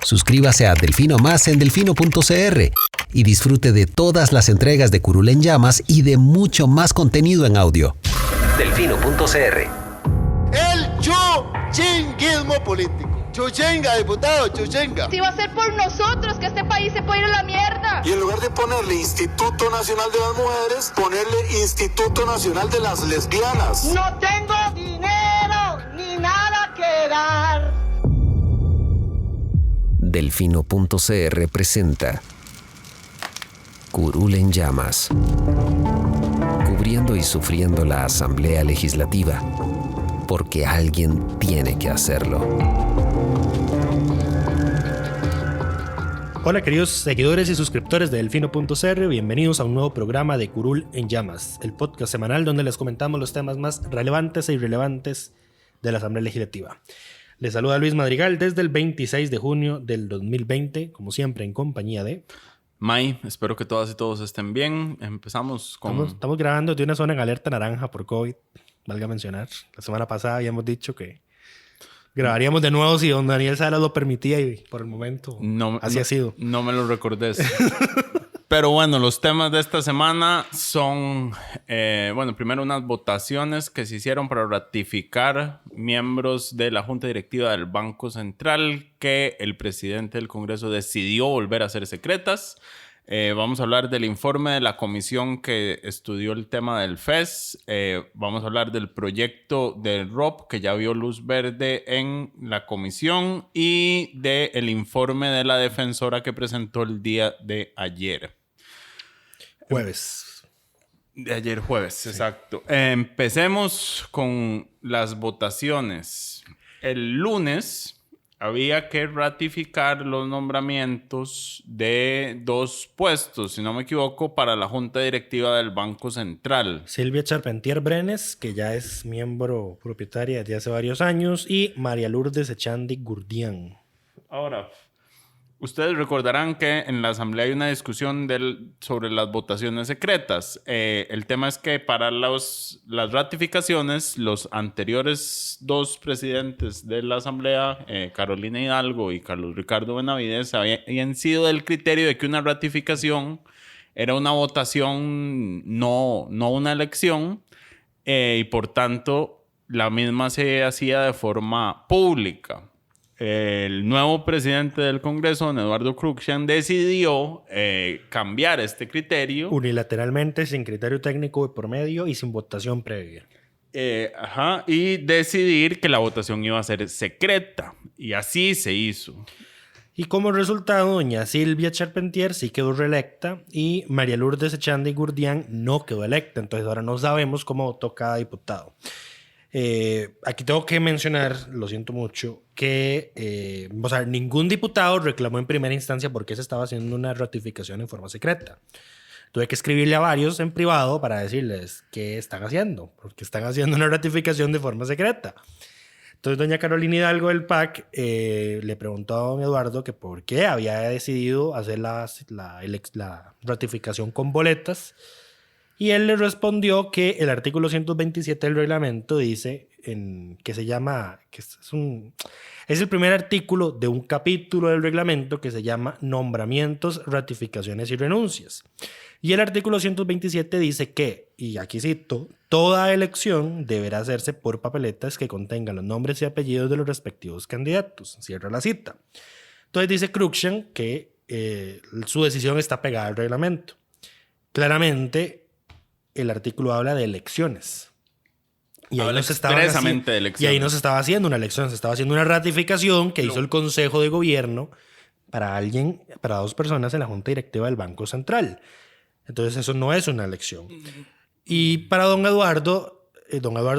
Suscríbase a Delfino Más en delfino.cr y disfrute de todas las entregas de Curul en Llamas y de mucho más contenido en audio. Delfino.cr. El chuchinguismo político. Chuchenga, diputado, chuchenga. Si va a ser por nosotros que este país se puede ir a la mierda. Y en lugar de ponerle Instituto Nacional de las Mujeres, ponerle Instituto Nacional de las Lesbianas. No tengo dinero ni nada que dar. Delfino.cr presenta Curul en Llamas, cubriendo y sufriendo la Asamblea Legislativa, porque alguien tiene que hacerlo. Hola queridos seguidores y suscriptores de Delfino.cr, bienvenidos a un nuevo programa de Curul en Llamas, el podcast semanal donde les comentamos los temas más relevantes e irrelevantes de la Asamblea Legislativa. Les saluda Luis Madrigal desde el 26 de junio del 2020, como siempre en compañía de... May, espero que todas y todos estén bien. Empezamos con... Estamos grabando de una zona en alerta naranja por COVID, valga mencionar. La semana pasada habíamos dicho que grabaríamos de nuevo si don Daniel Salas lo permitía y por el momento así ha sido. No me lo recordes. Pero bueno, los temas de esta semana son, primero unas votaciones que se hicieron para ratificar miembros de la Junta Directiva del Banco Central que el presidente del Congreso decidió volver a ser secretas. Vamos a hablar del informe de la comisión que estudió el tema del FES. Vamos a hablar del proyecto del ROP que ya vio luz verde en la comisión y del informe de la defensora que presentó el día de ayer. Jueves. De ayer jueves, sí. Exacto. Empecemos con las votaciones. El lunes había que ratificar los nombramientos de 2 puestos, si no me equivoco, para la Junta Directiva del Banco Central. Silvia Charpentier Brenes, que ya es miembro propietaria desde hace varios años, y María Lourdes Echandi Gurdián. Ahora, ustedes recordarán que en la Asamblea hay una discusión sobre las votaciones secretas. El tema es que para las ratificaciones, los anteriores 2 presidentes de la Asamblea, Carolina Hidalgo y Carlos Ricardo Benavides, habían sido del criterio de que una ratificación era una votación, no una elección, y por tanto la misma se hacía de forma pública. El nuevo presidente del Congreso, don Eduardo Cruikshank, decidió cambiar este criterio. Unilateralmente, sin criterio técnico de por medio y sin votación previa. Y decidir que la votación iba a ser secreta. Y así se hizo. Y como resultado, doña Silvia Charpentier sí quedó reelecta y María Lourdes Echandi Gurdián no quedó electa. Entonces ahora no sabemos cómo votó cada diputado. Aquí tengo que mencionar, lo siento mucho, que ningún diputado reclamó en primera instancia por qué se estaba haciendo una ratificación en forma secreta. Tuve que escribirle a varios en privado para decirles qué están haciendo, porque están haciendo una ratificación de forma secreta. Entonces doña Carolina Hidalgo del PAC le preguntó a don Eduardo que por qué había decidido hacer la ratificación con boletas. Y él le respondió que el artículo 127 del reglamento dice que se llama, que es el primer artículo de un capítulo del reglamento que se llama Nombramientos, Ratificaciones y Renuncias. Y el artículo 127 dice que, y aquí cito, toda elección deberá hacerse por papeletas que contengan los nombres y apellidos de los respectivos candidatos. Cierra la cita. Entonces dice Cruikshank que su decisión está pegada al reglamento. Claramente, el artículo habla de elecciones. Y ahí, no se estaba haciendo una elección, se estaba haciendo una ratificación que hizo el Consejo de Gobierno para 2 personas en la Junta Directiva del Banco Central. Entonces eso no es una elección. Y para don Eduardo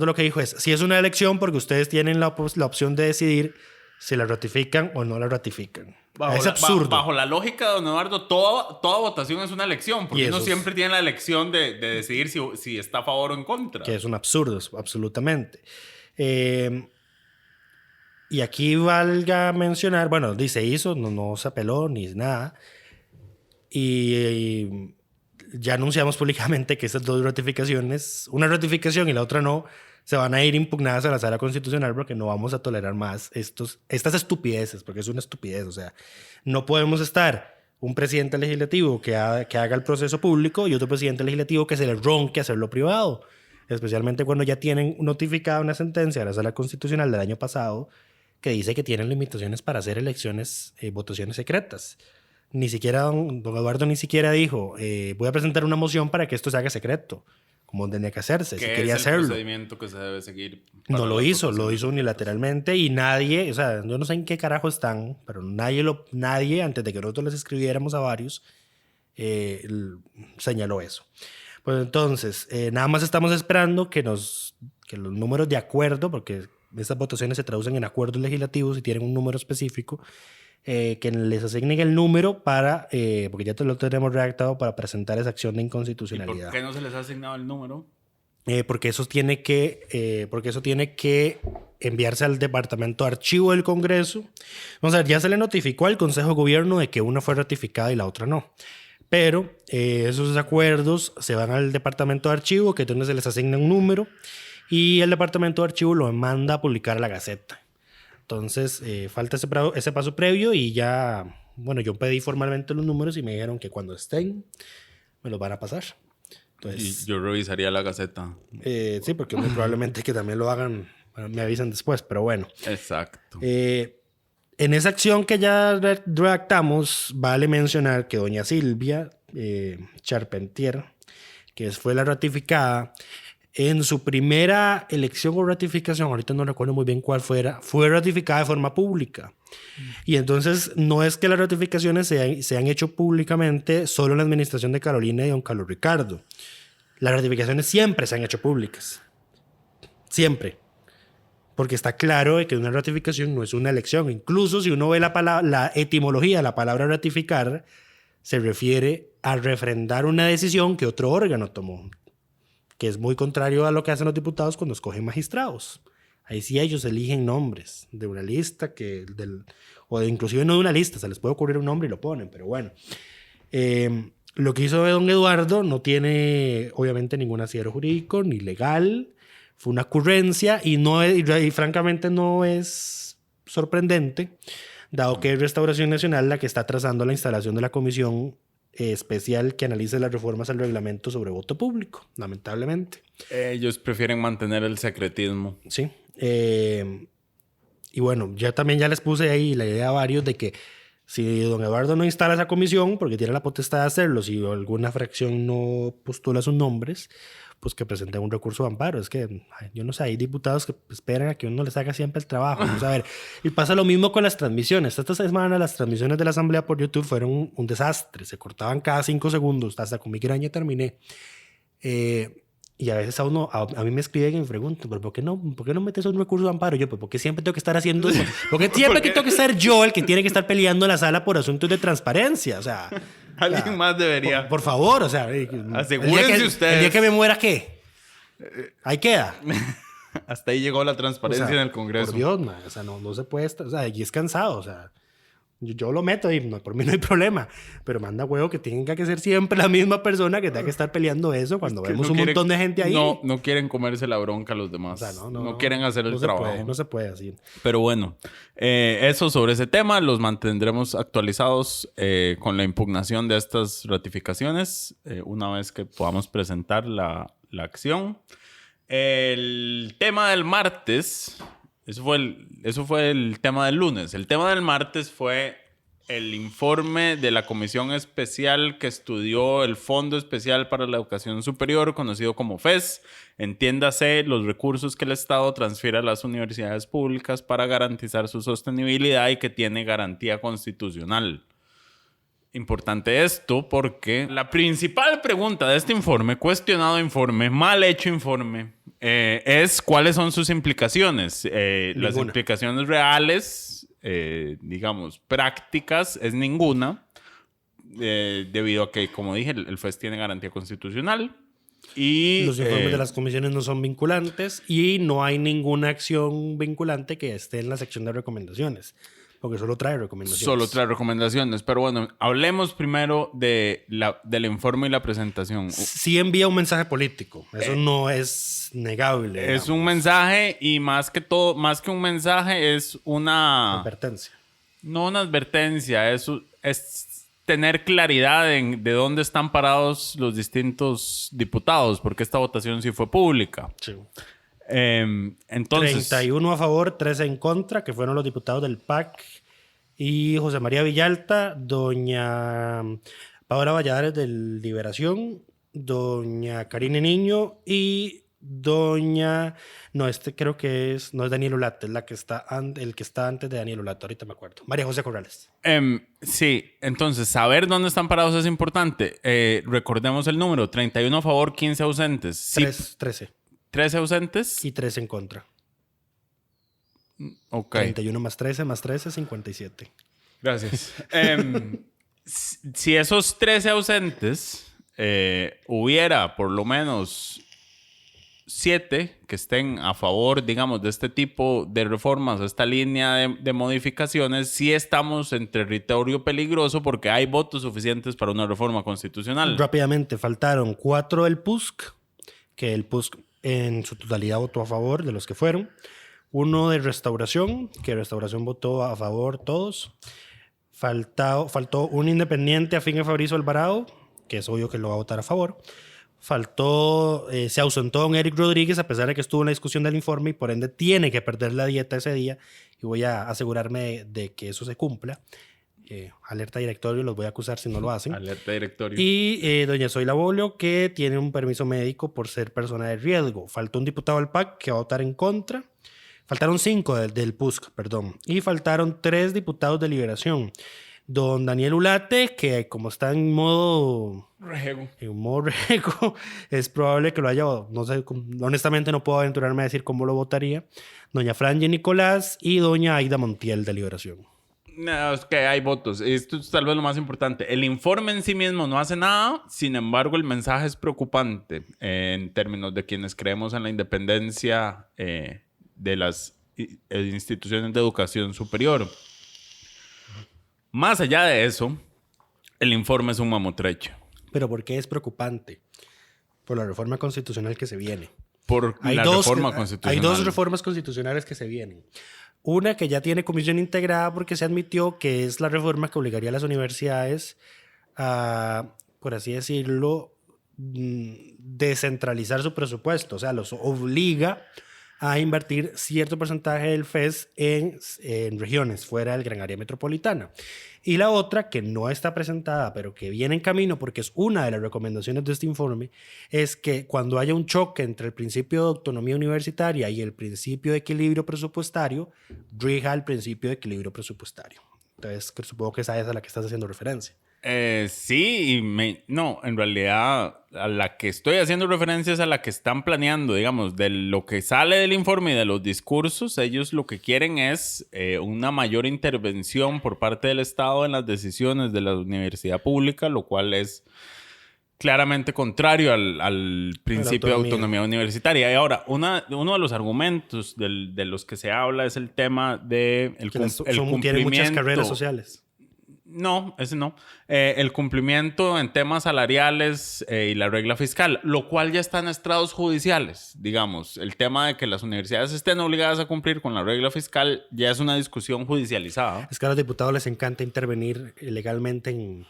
lo que dijo es, si es una elección porque ustedes tienen la opción de decidir si la ratifican o no la ratifican. Es absurdo. Bajo la lógica de don Eduardo, toda votación es una elección, porque uno siempre tiene la elección de decidir si está a favor o en contra. Que es un absurdo, absolutamente. Y aquí valga mencionar, dice hizo, no se apeló ni nada. Y ya anunciamos públicamente que estas 2 ratificaciones, una ratificación y la otra no, se van a ir impugnadas a la sala constitucional porque no vamos a tolerar más estas estupideces, porque es una estupidez. O sea, no podemos estar un presidente legislativo que haga el proceso público y otro presidente legislativo que se le ronque hacerlo privado, especialmente cuando ya tienen notificada una sentencia de la sala constitucional del año pasado que dice que tienen limitaciones para hacer elecciones, votaciones secretas. Ni siquiera don Eduardo ni siquiera dijo, voy a presentar una moción para que esto se haga secreto, como tenía que hacerse, si quería hacerlo. ¿Qué es el procedimiento que se debe seguir? No lo hizo, lo hizo unilateralmente y nadie, o sea, yo no sé en qué carajo están, pero nadie antes de que nosotros les escribiéramos a varios, señaló eso. Pues entonces, nada más estamos esperando que los números de acuerdo, porque estas votaciones se traducen en acuerdos legislativos y tienen un número específico, que les asignen el número para, porque ya lo tenemos redactado para presentar esa acción de inconstitucionalidad. ¿Y por qué no se les ha asignado el número? Porque eso tiene que enviarse al Departamento de Archivo del Congreso. Vamos a ver, ya se le notificó al Consejo de Gobierno de que una fue ratificada y la otra no. Pero esos acuerdos se van al Departamento de Archivo, que es donde se les asigna un número, y el Departamento de Archivo lo manda a publicar a la Gaceta. Entonces, falta ese paso previo y ya, bueno, yo pedí formalmente los números y me dijeron que cuando estén me los van a pasar. Entonces, y yo revisaría la Gaceta. Sí, porque muy probablemente que también lo hagan, me avisen después, pero bueno. Exacto. En esa acción que ya redactamos, vale mencionar que doña Silvia Charpentier, que fue la ratificada, en su primera elección o ratificación, ahorita no recuerdo muy bien cuál fue ratificada de forma pública. Y entonces no es que las ratificaciones se han hecho públicamente solo en la administración de Carolina y don Carlos Ricardo. Las ratificaciones siempre se han hecho públicas. Siempre. Porque está claro de que una ratificación no es una elección. Incluso si uno ve la etimología de la palabra ratificar, se refiere a refrendar una decisión que otro órgano tomó, que es muy contrario a lo que hacen los diputados cuando escogen magistrados. Ahí sí ellos eligen nombres de una lista, inclusive no de una lista, se les puede ocurrir un nombre y lo ponen, pero bueno. Lo que hizo don Eduardo no tiene obviamente ningún asidero jurídico ni legal, fue una ocurrencia y francamente no es sorprendente, dado que es Restauración Nacional la que está trazando la instalación de la comisión especial que analice las reformas al reglamento sobre voto público, lamentablemente. Ellos prefieren mantener el secretismo. Sí. Y bueno, ya les puse ahí la idea a varios de que si don Eduardo no instala esa comisión, porque tiene la potestad de hacerlo, si alguna fracción no postula sus nombres, pues que presenten un recurso de amparo. Es que, yo no sé, hay diputados que esperan a que uno les haga siempre el trabajo. Vamos a ver. Y pasa lo mismo con las transmisiones. Esta semana las transmisiones de la Asamblea por YouTube fueron un desastre. Se cortaban cada 5 segundos. Hasta con migraña terminé. Y a veces a mí me escriben y me preguntan, ¿pero por qué no metes un recurso de amparo? Yo, pues, ¿por qué siempre tengo que estar haciendo eso? Porque siempre tengo que ser yo el que tiene que estar peleando en la sala por asuntos de transparencia. O sea, alguien más debería. Por favor, o sea, asegúrense ustedes. El día que me muera, ¿qué? Ahí queda. Hasta ahí llegó la transparencia, o sea, en el Congreso. Por Dios, man, o sea, no se puede estar, o sea, y es cansado, o sea, yo lo meto y por mí no hay problema, pero manda huevo que tenga que ser siempre la misma persona que tenga que estar peleando eso cuando vemos un montón de gente ahí. No quieren comerse la bronca a los demás. O sea, no quieren hacer el trabajo. No se puede así. Pero bueno, eso sobre ese tema los mantendremos actualizados con la impugnación de estas ratificaciones una vez que podamos presentar la acción. El tema del martes, eso fue el tema del lunes. El tema del martes fue el informe de la comisión especial que estudió el Fondo Especial para la Educación Superior, conocido como FES. Entiéndase los recursos que el Estado transfiere a las universidades públicas para garantizar su sostenibilidad y que tiene garantía constitucional. Importante esto porque la principal pregunta de este informe, cuestionado informe, mal hecho informe, es cuáles son sus implicaciones. Las implicaciones reales, digamos, prácticas, es ninguna, debido a que, como dije, el FES tiene garantía constitucional. Y los informes de las comisiones no son vinculantes y no hay ninguna acción vinculante que esté en la sección de recomendaciones. Porque solo trae recomendaciones. Solo trae recomendaciones. Pero bueno, hablemos primero del informe y la presentación. Sí envía un mensaje político. Eso no es negable. Es un mensaje y más que un mensaje es una... Advertencia. No una advertencia, es tener claridad de dónde están parados los distintos diputados, porque esta votación sí fue pública. Sí. Entonces... 31 a favor, 13 en contra, que fueron los diputados del PAC y José María Villalta, doña Paola Valladares del Liberación, doña Karine Niño y doña... No, creo que no es Daniel Olate, es el que está antes de Daniel Olate, ahorita me acuerdo. María José Corrales. Sí, entonces saber dónde están parados es importante. Recordemos el número, 31 a favor, 15 ausentes. Sí, 13. 13 ausentes. Y 13 en contra. Ok. 31 más 13, 57. Gracias. Si esos 13 ausentes hubiera por lo menos 7 que estén a favor, digamos, de este tipo de reformas, esta línea de modificaciones, sí estamos en territorio peligroso porque hay votos suficientes para una reforma constitucional. Rápidamente, faltaron 4 del PUSC, que el PUSC en su totalidad votó a favor de los que fueron. 1 de Restauración, que Restauración votó a favor todos. Faltó un independiente afín a Fabrizio Alvarado, que es obvio que lo va a votar a favor. Se ausentó don Eric Rodríguez, a pesar de que estuvo en la discusión del informe y por ende tiene que perder la dieta ese día. Y voy a asegurarme de que eso se cumpla. Alerta directorio, los voy a acusar si no lo hacen. Alerta directorio. Y doña Zoila Bolio, que tiene un permiso médico por ser persona de riesgo. Faltó un diputado del PAC que va a votar en contra. Faltaron 5 del PUSC, perdón. Y faltaron 3 diputados de Liberación. Don Daniel Ulate, que como está en modo rego, es probable que lo haya, no sé, honestamente no puedo aventurarme a decir cómo lo votaría. Doña Franje Nicolás y doña Aida Montiel de Liberación. No, es que hay votos. Esto es tal vez lo más importante. El informe en sí mismo no hace nada, sin embargo el mensaje es preocupante en términos de quienes creemos en la independencia de las instituciones de educación superior. Más allá de eso, el informe es un mamotrecho. ¿Pero por qué es preocupante? Por la reforma constitucional que se viene. Hay dos reformas constitucionales que se vienen. Una que ya tiene comisión integrada porque se admitió que es la reforma que obligaría a las universidades a, por así decirlo, descentralizar su presupuesto. O sea, los obliga a invertir cierto porcentaje del FES en regiones fuera del gran área metropolitana. Y la otra, que no está presentada, pero que viene en camino porque es una de las recomendaciones de este informe, es que cuando haya un choque entre el principio de autonomía universitaria y el principio de equilibrio presupuestario, rija el principio de equilibrio presupuestario. Entonces, supongo que esa es a la que estás haciendo referencia. Sí, no, en realidad a la que estoy haciendo referencia es a la que están planeando, digamos, de lo que sale del informe y de los discursos. Ellos lo que quieren es una mayor intervención por parte del Estado en las decisiones de la universidad pública, lo cual es claramente contrario al principio de autonomía universitaria. Y ahora, uno de los argumentos de los que se habla es el tema de el cumplimiento. Tienen muchas carreras sociales. No, ese no. El cumplimiento en temas salariales y la regla fiscal, lo cual ya está en estrados judiciales, digamos. El tema de que las universidades estén obligadas a cumplir con la regla fiscal ya es una discusión judicializada. Es que a los diputados les encanta intervenir legalmente en...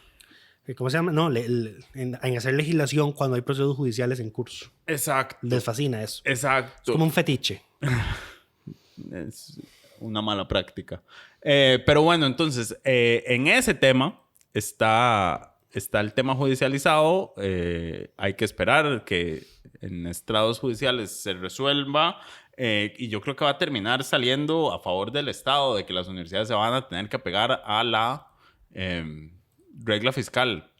¿Cómo se llama? No, en hacer legislación cuando hay procesos judiciales en curso. Exacto. Les fascina eso. Exacto. Es como un fetiche. Es una mala práctica. Pero bueno, entonces, en ese tema está el tema judicializado. Hay que esperar que en estrados judiciales se resuelva. Y yo creo que va a terminar saliendo a favor del Estado, de que las universidades se van a tener que apegar a la regla fiscal,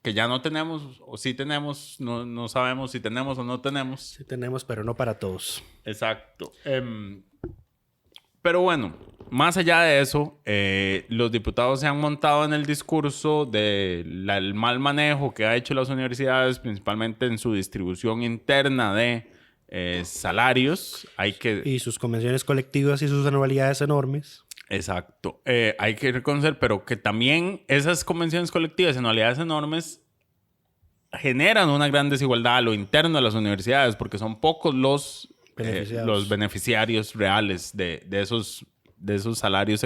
que ya no tenemos, o sí tenemos, no sabemos si tenemos o no tenemos. Sí tenemos, pero no para todos. Exacto. Pero bueno, más allá de eso, los diputados se han montado en el discurso del mal manejo que ha hecho las universidades, principalmente en su distribución interna de salarios. Y sus convenciones colectivas y sus anualidades enormes. Exacto. Hay que reconocer, pero que también esas convenciones colectivas, anualidades enormes, generan una gran desigualdad a lo interno de las universidades, porque son pocos los beneficiarios reales de esos salarios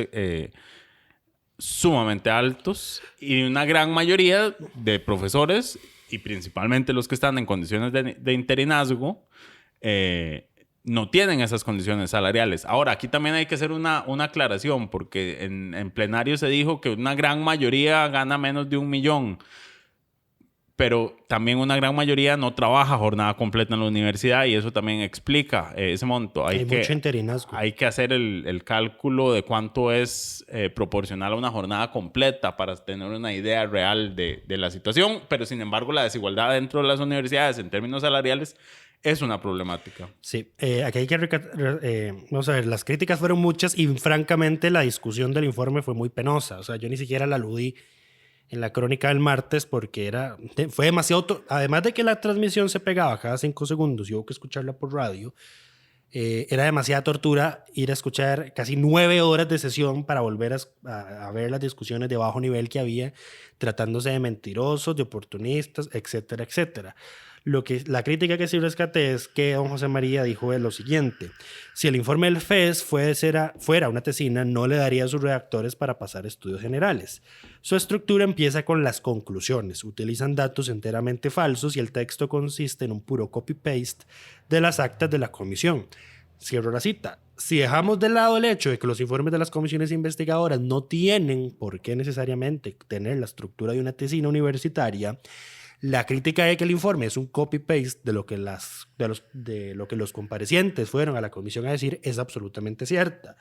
sumamente altos, y una gran mayoría de profesores, y principalmente los que están en condiciones de interinazgo, no tienen esas condiciones salariales. Ahora, aquí también hay que hacer una aclaración, porque en plenario se dijo que una gran mayoría gana menos de 1 millón, pero también una gran mayoría no trabaja jornada completa en la universidad, y eso también explica ese monto. Hay mucho interinazgo. Hay que hacer el cálculo de cuánto es proporcional a una jornada completa para tener una idea real de la situación, pero sin embargo la desigualdad dentro de las universidades en términos salariales es una problemática. Sí, aquí hay que vamos a ver, las críticas fueron muchas y francamente la discusión del informe fue muy penosa. O sea, yo ni siquiera la aludí en la crónica del martes porque fue demasiado... Además de que la transmisión se pegaba cada 5 segundos y hubo que escucharla por radio, era demasiada tortura ir a escuchar casi 9 horas de sesión para volver a ver las discusiones de bajo nivel que había, tratándose de mentirosos, de oportunistas, etcétera, etcétera. La crítica que sí rescaté es que don José María dijo lo siguiente: si el informe del FES fuera una tesina, no le daría a sus redactores para pasar estudios generales. Su estructura empieza con las conclusiones, utilizan datos enteramente falsos y el texto consiste en un puro copy-paste de las actas de la comisión. Cierro la cita. Si dejamos de lado el hecho de que los informes de las comisiones investigadoras no tienen por qué necesariamente tener la estructura de una tesina universitaria, la crítica de que el informe es un copy-paste de lo que los comparecientes fueron a la comisión a decir es absolutamente cierta.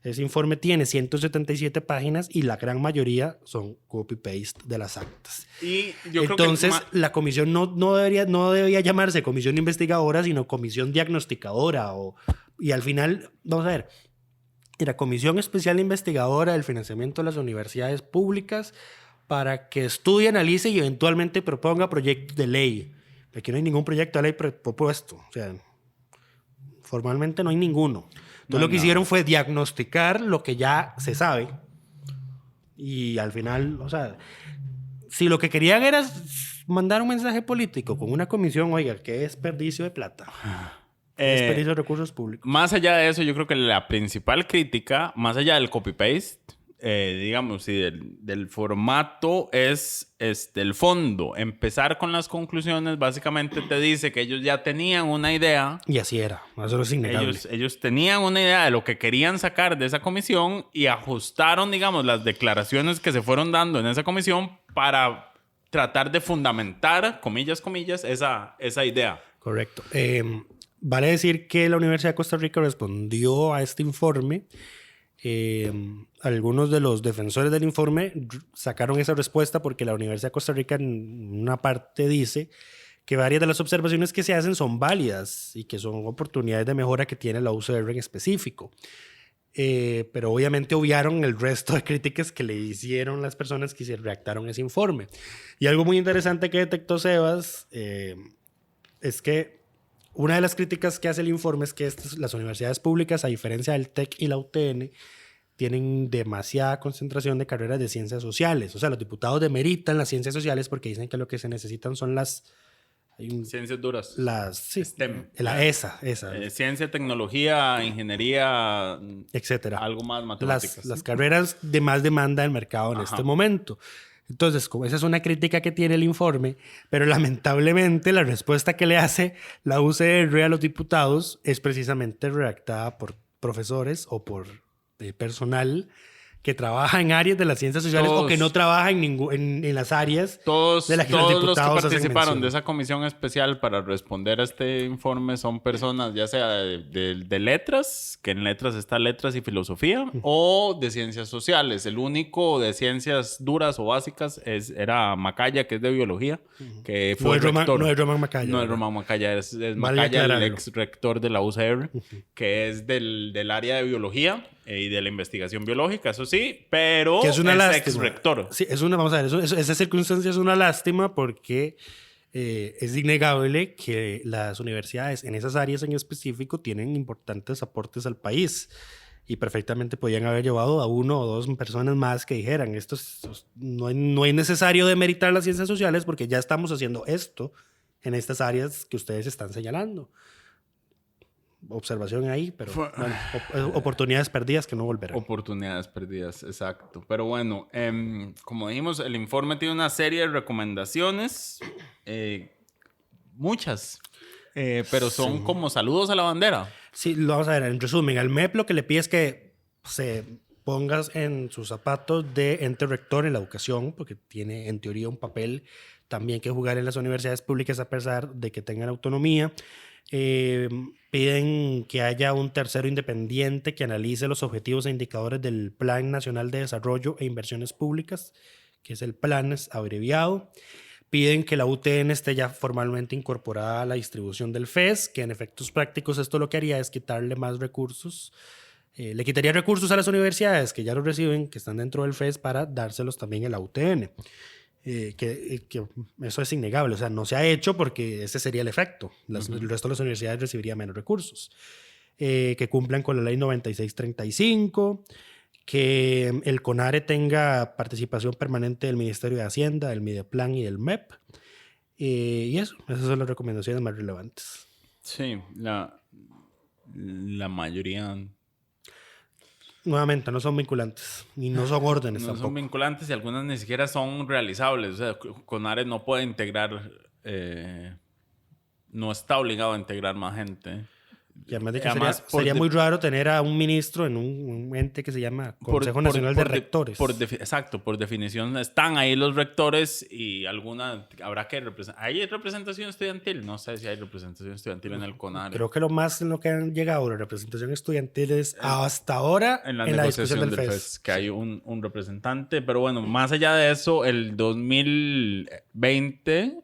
Ese informe tiene 177 páginas y la gran mayoría son copy-paste de las actas. Y yo Entonces, creo que la comisión no debería llamarse comisión investigadora, sino comisión diagnosticadora. Y al final, vamos a ver, era Comisión Especial Investigadora del Financiamiento de las Universidades Públicas para que estudie, analice y eventualmente proponga proyectos de ley. Aquí no hay ningún proyecto de ley propuesto. O sea, formalmente no hay ninguno. Entonces lo que hicieron fue diagnosticar lo que ya se sabe. Y al final, o sea, si lo que querían era mandar un mensaje político con una comisión, oiga, qué desperdicio de plata. Desperdicio de recursos públicos. Más allá de eso, yo creo que la principal crítica, más allá del copy-paste, digamos, y del formato, es el fondo. Empezar con las conclusiones básicamente te dice que ellos ya tenían una idea. Y así era, eso es innegable. Ellos tenían una idea de lo que querían sacar de esa comisión y ajustaron, digamos, las declaraciones que se fueron dando en esa comisión para tratar de fundamentar, comillas, esa idea. Correcto. Vale decir que la Universidad de Costa Rica respondió a este informe. Algunos de los defensores del informe sacaron esa respuesta porque la Universidad de Costa Rica en una parte dice que varias de las observaciones que se hacen son válidas y que son oportunidades de mejora que tiene la UCR en específico. Pero obviamente obviaron el resto de críticas que le hicieron las personas que se redactaron ese informe. Y algo muy interesante que detectó Sebas es que una de las críticas que hace el informe es que las universidades públicas, a diferencia del TEC y la UTN, tienen demasiada concentración de carreras de ciencias sociales. O sea, los diputados demeritan las ciencias sociales porque dicen que lo que se necesitan son ciencias duras. Sí, STEM. La esa. Ciencia, tecnología, ingeniería, etcétera. Algo más, matemáticas. Las carreras de más demanda del mercado en este momento. Entonces, como esa es una crítica que tiene el informe, pero lamentablemente la respuesta que le hace la UCR a los diputados es precisamente redactada por profesores o por personal que trabaja en áreas de las ciencias sociales o que no trabaja en las áreas de las que los diputados los que participaron de esa comisión especial para responder a este informe son personas ya sea de letras, que en letras está letras y filosofía, o de ciencias sociales. El único de ciencias duras o básicas era Macaya, que es de biología, que fue rector. No es Román Macaya. No es Román Macaya, es Macaya, el ex rector de la UCR, que es del área de biología y de la investigación biológica, eso sí, pero que es una lástima. Ex rector. Sí, vamos a ver, esa circunstancia es una lástima porque es innegable que las universidades en esas áreas en específico tienen importantes aportes al país. y perfectamente podían haber llevado a 1 o 2 personas más que dijeran, no es necesario demeritar las ciencias sociales porque ya estamos haciendo esto en estas áreas que ustedes están señalando. Observación ahí, pero bueno, oportunidades perdidas que no volverán. Oportunidades perdidas, exacto. Pero bueno, como dijimos, el informe tiene una serie de recomendaciones, muchas, pero son como saludos a la bandera. Sí, lo vamos a ver. En resumen, al MEP lo que le pide es que se pongas en sus zapatos de ente rector en la educación, porque tiene en teoría un papel también que jugar en las universidades públicas a pesar de que tengan autonomía. Piden que haya un tercero independiente que analice los objetivos e indicadores del Plan Nacional de Desarrollo e Inversiones Públicas, que es el PLANES abreviado. Piden que la UTN esté ya formalmente incorporada a la distribución del FES, que en efectos prácticos esto lo que haría es quitarle más recursos. Le quitaría recursos a las universidades que ya los reciben, que están dentro del FES, para dárselos también a la UTN. Que eso es innegable, o sea, no se ha hecho porque ese sería el efecto. El resto de las universidades recibiría menos recursos. Que cumplan con la ley 9635, que el CONARE tenga participación permanente del Ministerio de Hacienda, del Mideplan y del MEP. Y esas son las recomendaciones más relevantes. Sí, la mayoría... Nuevamente, no son vinculantes y no son órdenes tampoco. No son vinculantes y algunas ni siquiera son realizables. O sea, CONARE no puede integrar, no está obligado a integrar más gente. Y además de que sería muy raro tener a un ministro en un ente que se llama Consejo Nacional de Rectores. Exacto, por definición están ahí los rectores y alguna habrá que representar. ¿Hay representación estudiantil? No sé si hay representación estudiantil en el CONARE. Creo que lo más en lo que han llegado la representación estudiantil es hasta ahora en la discusión del FES. Que hay un representante, pero bueno, más allá de eso, el 2020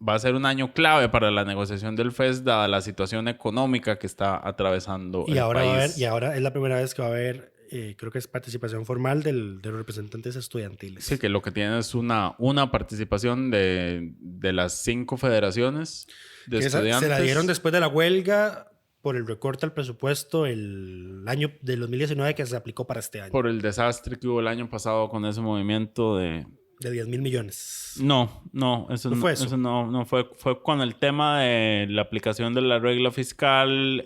va a ser un año clave para la negociación del FES, dada la situación económica que está atravesando el país. Y ahora es la primera vez que va a haber, creo que es participación formal de los representantes estudiantiles. Sí, que lo que tiene es una participación de las 5 federaciones de estudiantes. Se la dieron después de la huelga por el recorte al presupuesto el año del 2019 que se aplicó para este año. Por el desastre que hubo el año pasado con ese movimiento de 10,000 millones. No, eso no fue eso. Eso no fue con el tema de la aplicación de la regla fiscal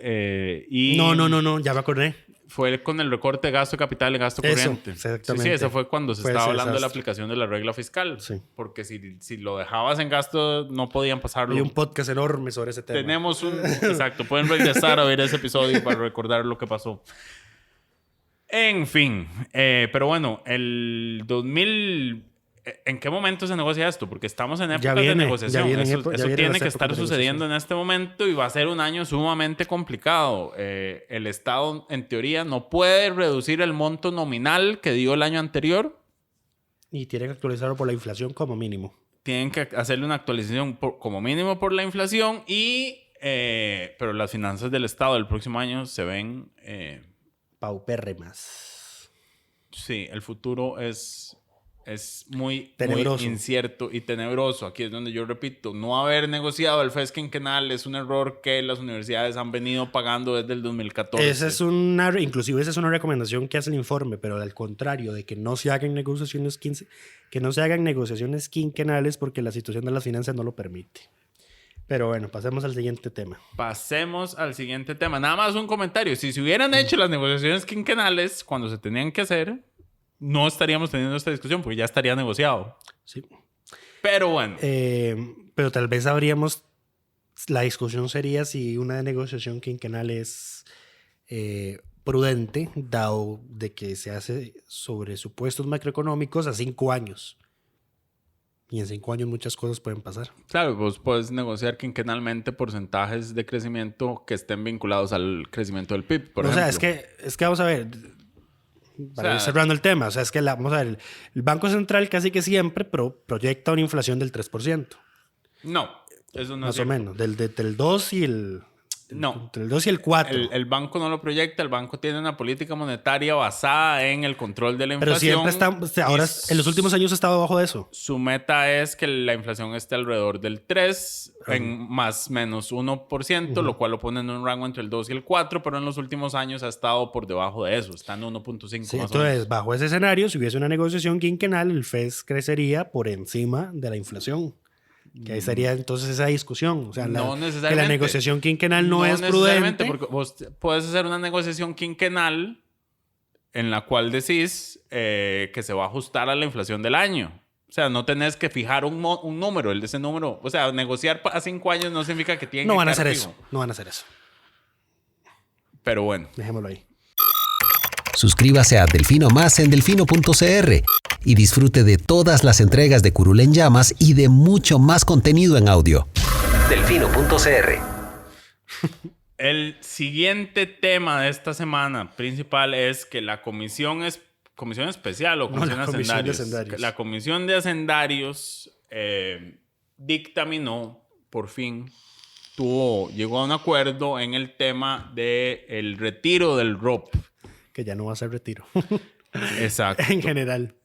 y... No, ya me acordé. Fue con el recorte de gasto de capital y gasto corriente. Exactamente. Sí, eso fue cuando se estaba hablando de la aplicación de la regla fiscal. Sí. Porque si lo dejabas en gasto, no podían pasarlo. Hay un podcast enorme sobre ese tema. Tenemos exacto, pueden regresar a ver ese episodio para recordar lo que pasó. En fin, pero bueno, el 2000... ¿En qué momento se negocia esto? Porque estamos en épocas de negociación. Eso tiene que estar sucediendo en este momento y va a ser un año sumamente complicado. El Estado, en teoría, no puede reducir el monto nominal que dio el año anterior. Y tiene que actualizarlo por la inflación como mínimo. Tienen que hacerle una actualización como mínimo por la inflación pero las finanzas del Estado del próximo año se ven... paupérrimas. Sí, el futuro es muy incierto y tenebroso. Aquí es donde yo repito, no haber negociado el FES quinquenal es un error que las universidades han venido pagando desde el 2014. Inclusive esa es una recomendación que hace el informe, pero al contrario, de que no se hagan negociaciones quinquenales porque la situación de las finanzas no lo permite. Pero bueno, pasemos al siguiente tema. Nada más un comentario. Si se hubieran hecho las negociaciones quinquenales cuando se tenían que hacer, no estaríamos teniendo esta discusión porque ya estaría negociado. Sí. Pero bueno. Pero tal vez la discusión sería si una negociación quinquenal es prudente, dado de que se hace sobre supuestos macroeconómicos a 5 años. Y en 5 años muchas cosas pueden pasar. Claro, vos puedes negociar quinquenalmente porcentajes de crecimiento que estén vinculados al crecimiento del PIB, por ejemplo. O sea, es que vamos a ver... Para ir cerrando el tema, o sea, es que vamos a ver, el Banco Central casi que siempre proyecta una inflación del 3%. No, eso no más o menos, del 2 y el... No. Entre el 2 y el 4. El banco no lo proyecta, el banco tiene una política monetaria basada en el control de la Pero inflación. siempre está, o sea, ahora en los últimos años ha estado abajo de eso. Su meta es que la inflación esté alrededor del 3, en más menos 1%, lo cual lo pone en un rango entre el 2 y el 4, pero en los últimos años ha estado por debajo de eso, está en 1.5 Sí, más o menos. entonces, bajo ese escenario, si hubiese una negociación quinquenal, el FED crecería por encima de la inflación. Que ahí sería entonces esa discusión. O sea, No que necesariamente. la negociación quinquenal no es necesariamente, prudente. porque vos puedes hacer una negociación quinquenal en la cual decís que se va a ajustar a la inflación del año. O sea, no tenés que fijar un número, ese número. O sea, negociar a 5 años no significa que tienen No que van a quedar hacer fijo. eso. No van a hacer eso. Pero bueno. Dejémoslo ahí. Suscríbase a Delfino Más en delfino.cr y disfrute de todas las entregas de Curul en Llamas y de mucho más contenido en audio. Delfino.cr. El siguiente tema de esta semana principal es que la comisión especial o No, comisión la de comisión de hacendarios. hacendarios. La comisión de hacendarios dictaminó, por fin, llegó a un acuerdo en el tema del retiro del ROP. Que ya no va a ser retiro. Exacto. En general.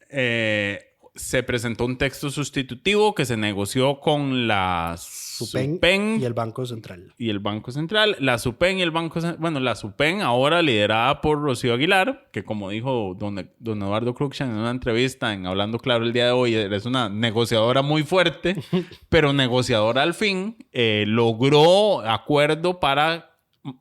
Se presentó un texto sustitutivo que se negoció con la Supen y el Banco Central. y el Banco Central. La Supen y el Banco Central. Bueno, la Supen ahora liderada por Rocío Aguilar, que como dijo don Eduardo Cruikshank en una entrevista en Hablando Claro el día de hoy, es una negociadora muy fuerte, pero negociadora al fin, logró acuerdo para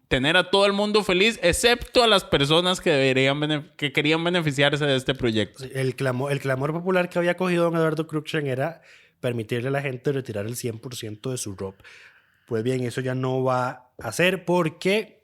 tener a todo el mundo feliz, excepto a las personas que querían beneficiarse de este proyecto. Sí, el clamor popular que había cogido don Eduardo Cruikshank era permitirle a la gente retirar el 100% de su ROP. Pues bien, eso ya no va a ser porque,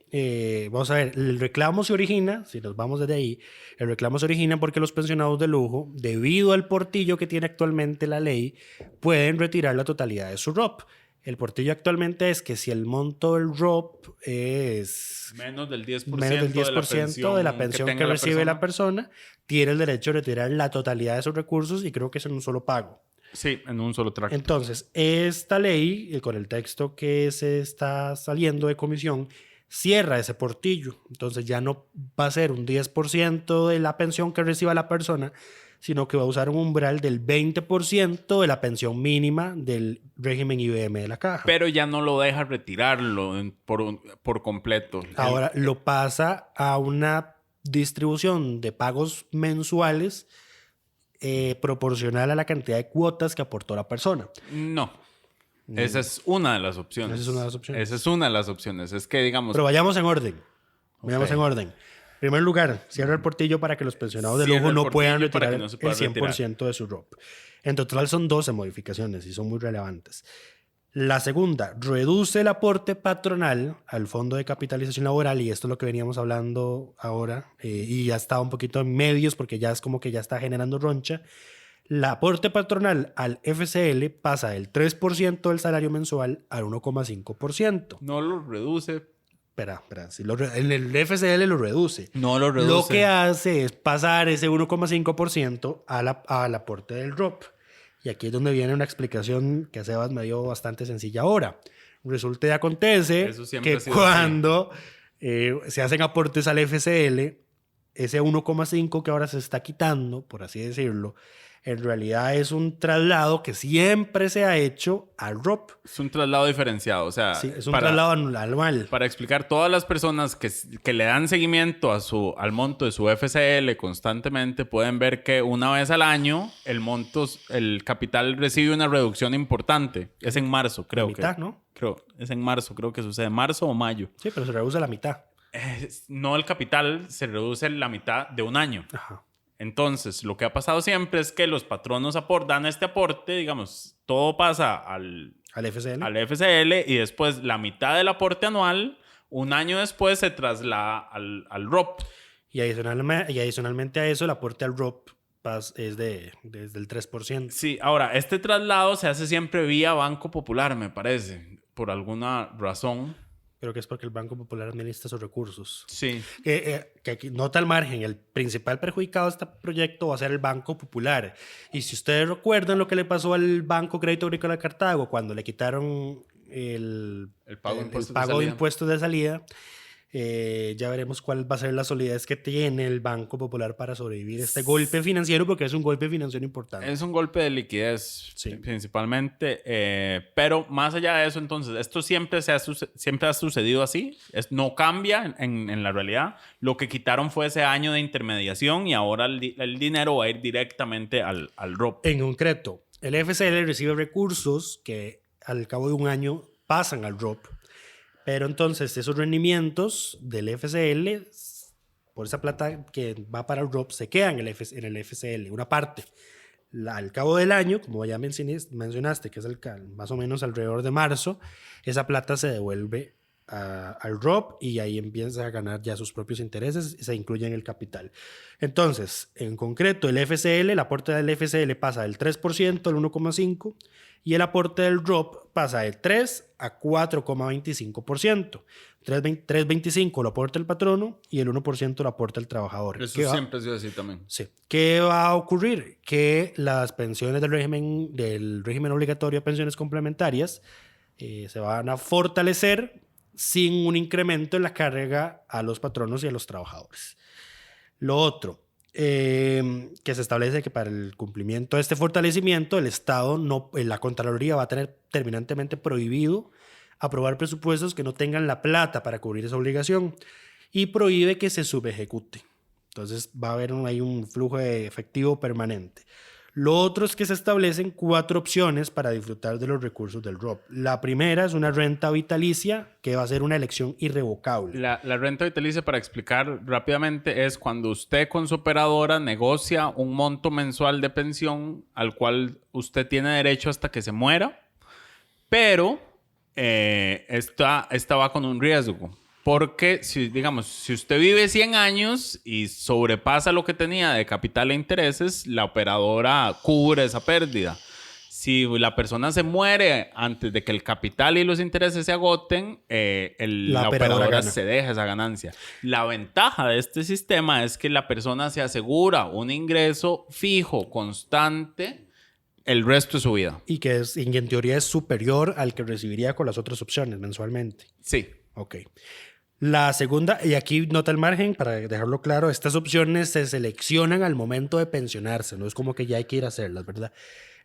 vamos a ver, el reclamo se origina, si nos vamos desde ahí, el reclamo se origina porque los pensionados de lujo, debido al portillo que tiene actualmente la ley, pueden retirar la totalidad de su ROP. El portillo actualmente es que si el monto del ROP es Menos del 10%, de la pensión que tenga recibe la persona, tiene el derecho a retirar la totalidad de sus recursos y creo que es en un solo pago. Sí, en un solo tracto. Entonces, esta ley, con el texto que se está saliendo de comisión, cierra ese portillo. Entonces ya no va a ser un 10% de la pensión que reciba la persona, sino que va a usar un umbral del 20% de la pensión mínima del régimen IBM de la caja. Pero ya no lo deja retirarlo por completo. Ahora lo pasa a una distribución de pagos mensuales proporcional a la cantidad de cuotas que aportó la persona. No. Esa es una de las opciones. Esa es una de las opciones. Esa es una de las opciones. Es que, digamos... Pero vayamos en orden. Vayamos Ok. en orden. En primer lugar, cierra el portillo para que los pensionados de Cierra lujo el no portillo puedan para retirar que no se pueda el 100% de su ROP. En total son 12 modificaciones y son muy relevantes. La segunda, reduce el aporte patronal al Fondo de Capitalización Laboral, y esto es lo que veníamos hablando ahora, y ya está un poquito en medios porque ya es como que ya está generando roncha. El aporte patronal al FCL pasa del 3% del salario mensual al 1,5%. No lo reduce. Espera, si en el FCL lo reduce. No lo reduce. Lo que hace es pasar ese 1,5% al aporte del ROP. Y aquí es donde viene una explicación que a Sebas me dio bastante sencilla ahora. Resulta y acontece Eso siempre que ha sido cuando se hacen aportes al FCL, ese 1,5 que ahora se está quitando, por así decirlo, en realidad es un traslado que siempre se ha hecho al ROP. Es un traslado diferenciado. O sea, Sí, es un traslado anual. Para explicar, todas las personas que le dan seguimiento al monto de su FCL constantemente pueden ver que una vez al año el capital recibe una reducción importante. Es en marzo, creo La mitad, que. ¿no? Es en marzo, creo que sucede. ¿Marzo o mayo? Sí, pero se reduce a la mitad. No, el capital se reduce la mitad de un año. Ajá. Entonces, lo que ha pasado siempre es que los patronos dan este aporte, digamos, todo pasa al FCL y después la mitad del aporte anual, un año después se traslada al ROP. Y adicionalmente a eso, el aporte al ROP es desde el 3%. Sí, ahora, este traslado se hace siempre vía Banco Popular, me parece, por alguna razón. Creo que es porque el Banco Popular administra sus recursos. Sí. Que aquí, nota al margen, el principal perjudicado de este proyecto va a ser el Banco Popular. Y si ustedes recuerdan lo que le pasó al Banco Crédito Agrícola de Cartago cuando le quitaron el pago de impuestos de pago de salida. impuestos de salida. Ya veremos cuál va a ser la solidez que tiene el Banco Popular para sobrevivir este golpe financiero, porque es un golpe financiero importante. Es un golpe de liquidez, Sí. principalmente. Pero más allá de eso, entonces, esto siempre ha sucedido así. No cambia en la realidad. Lo que quitaron fue ese año de intermediación y ahora el dinero va a ir directamente al ROP. En concreto, el FCL recibe recursos que al cabo de un año pasan al ROP. Pero entonces esos rendimientos del FCL, por esa plata que va para el ROP, se quedan en el FCL, una parte. Al cabo del año, como ya mencionaste, que es más o menos alrededor de marzo, esa plata se devuelve al ROP y ahí empieza a ganar ya sus propios intereses y se incluye en el capital. Entonces, en concreto, el aporte del FCL pasa del 3% al 1,5%, y el aporte del ROP pasa del 3 a 4,25%. 3,25 lo aporta el patrono y el 1% lo aporta el trabajador. Eso siempre ha sido así también. Sí. ¿Qué va a ocurrir? Que las pensiones del régimen obligatorio de pensiones complementarias se van a fortalecer sin un incremento en la carga a los patronos y a los trabajadores. Lo otro, que se establece que para el cumplimiento de este fortalecimiento, el Estado, la Contraloría va a tener terminantemente prohibido aprobar presupuestos que no tengan la plata para cubrir esa obligación y prohíbe que se subejecute. Entonces va a haber ahí un flujo de efectivo permanente. Lo otro es que se establecen 4 opciones para disfrutar de los recursos del ROP. La primera es una renta vitalicia, que va a ser una elección irrevocable. La renta vitalicia, para explicar rápidamente, es cuando usted con su operadora negocia un monto mensual de pensión al cual usted tiene derecho hasta que se muera, pero esta va con un riesgo. Porque, si usted vive 100 años y sobrepasa lo que tenía de capital e intereses, la operadora cubre esa pérdida. Si la persona se muere antes de que el capital y los intereses se agoten, la operadora gana. se deja esa ganancia. La ventaja de este sistema es que la persona se asegura un ingreso fijo, constante, el resto de su vida. Y que en teoría es superior al que recibiría con las otras opciones mensualmente. Sí. Ok. La segunda, y aquí nota el margen para dejarlo claro, estas opciones se seleccionan al momento de pensionarse, no es como que ya hay que ir a hacerlas, ¿verdad?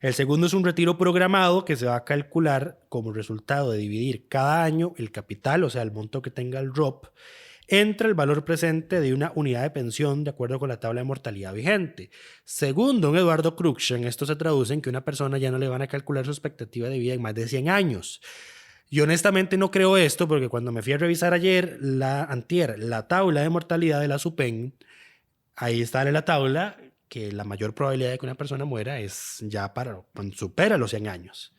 El segundo es un retiro programado que se va a calcular como resultado de dividir cada año el capital, o sea, el monto que tenga el ROP, entre el valor presente de una unidad de pensión de acuerdo con la tabla de mortalidad vigente. Según don Eduardo Cruxen, esto se traduce en que una persona ya no le van a calcular su expectativa de vida en más de 100 años. Yo honestamente no creo esto porque cuando me fui a revisar antier, la tabla de mortalidad de la SUPEN, ahí está en la tabla que la mayor probabilidad de que una persona muera es ya cuando supera los 100 años.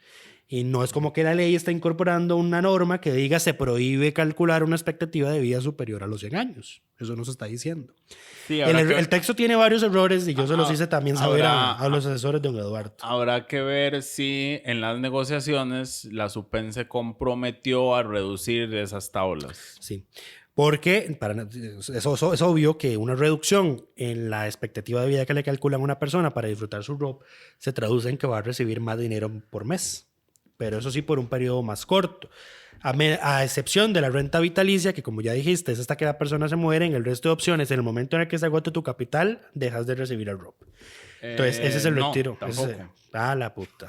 Y no es como que la ley está incorporando una norma que diga se prohíbe calcular una expectativa de vida superior a los 100 años. Eso no se está diciendo. Sí, El texto tiene varios errores y yo se los hice también saber habrá- a los asesores de don Eduardo. Habrá que ver si en las negociaciones la SUPEN se comprometió a reducir esas tablas. Sí, porque es obvio que una reducción en la expectativa de vida que le calculan a una persona para disfrutar su ROP se traduce en que va a recibir más dinero por mes, pero eso sí por un periodo más corto. A excepción de la renta vitalicia, que como ya dijiste, es hasta que la persona se muere. En el resto de opciones, en el momento en el que se agote tu capital, dejas de recibir el ROP. Entonces, ese es el no, retiro. tampoco. La puta.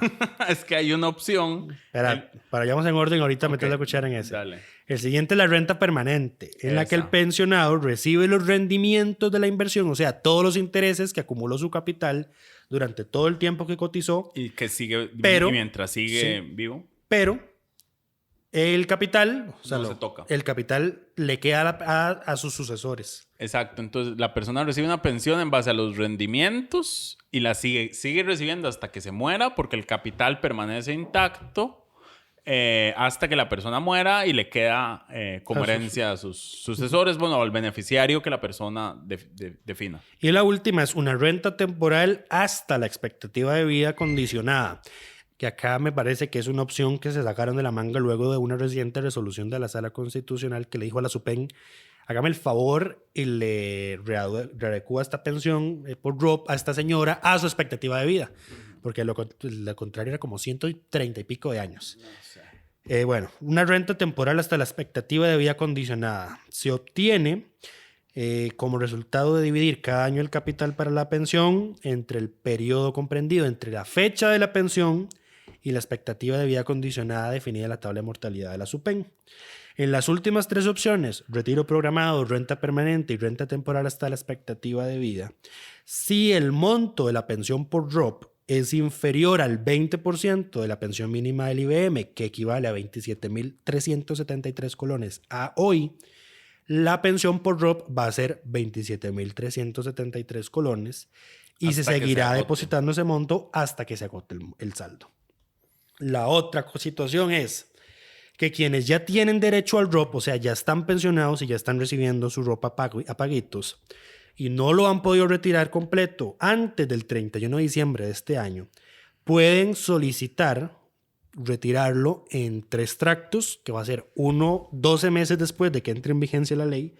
Es que hay una opción. Espera, para vayamos en orden, ahorita meter la cuchara en ese. Dale. El siguiente es la renta permanente, en la que el Esa. pensionado recibe los rendimientos de la inversión, o sea, todos los intereses que acumuló su capital durante todo el tiempo que cotizó, Y que sigue, Pero- y mientras sigue sí. vivo. pero el capital, o sea, No se toca. el capital le queda a sus sucesores. Exacto. Entonces, la persona recibe una pensión en base a los rendimientos y la sigue recibiendo hasta que se muera porque el capital permanece intacto hasta que la persona muera y le queda como herencia a sus sucesores, bueno, al beneficiario que la persona defina. Y la última es una renta temporal hasta la expectativa de vida condicionada, que acá me parece que es una opción que se sacaron de la manga luego de una reciente resolución de la Sala Constitucional que le dijo a la SUPEN: hágame el favor y le readecúa esta pensión por ROP a esta señora a su expectativa de vida, porque lo contrario era como 130 y pico de años. Bueno, una renta temporal hasta la expectativa de vida condicionada. Se obtiene como resultado de dividir cada año el capital para la pensión entre el periodo comprendido entre la fecha de la pensión y la expectativa de vida condicionada definida en la tabla de mortalidad de la SUPEN. En las últimas 3 opciones, retiro programado, renta permanente y renta temporal hasta la expectativa de vida, si el monto de la pensión por ROP es inferior al 20% de la pensión mínima del IBM, que equivale a 27.373 colones a hoy, la pensión por ROP va a ser 27.373 colones y se seguirá depositando ese monto hasta que se agote el saldo. La otra situación es que quienes ya tienen derecho al ROP, o sea, ya están pensionados y ya están recibiendo su ROP a paguitos y no lo han podido retirar completo antes del 31 de diciembre de este año, pueden solicitar retirarlo en 3 tractos, que va a ser uno 12 meses después de que entre en vigencia la ley,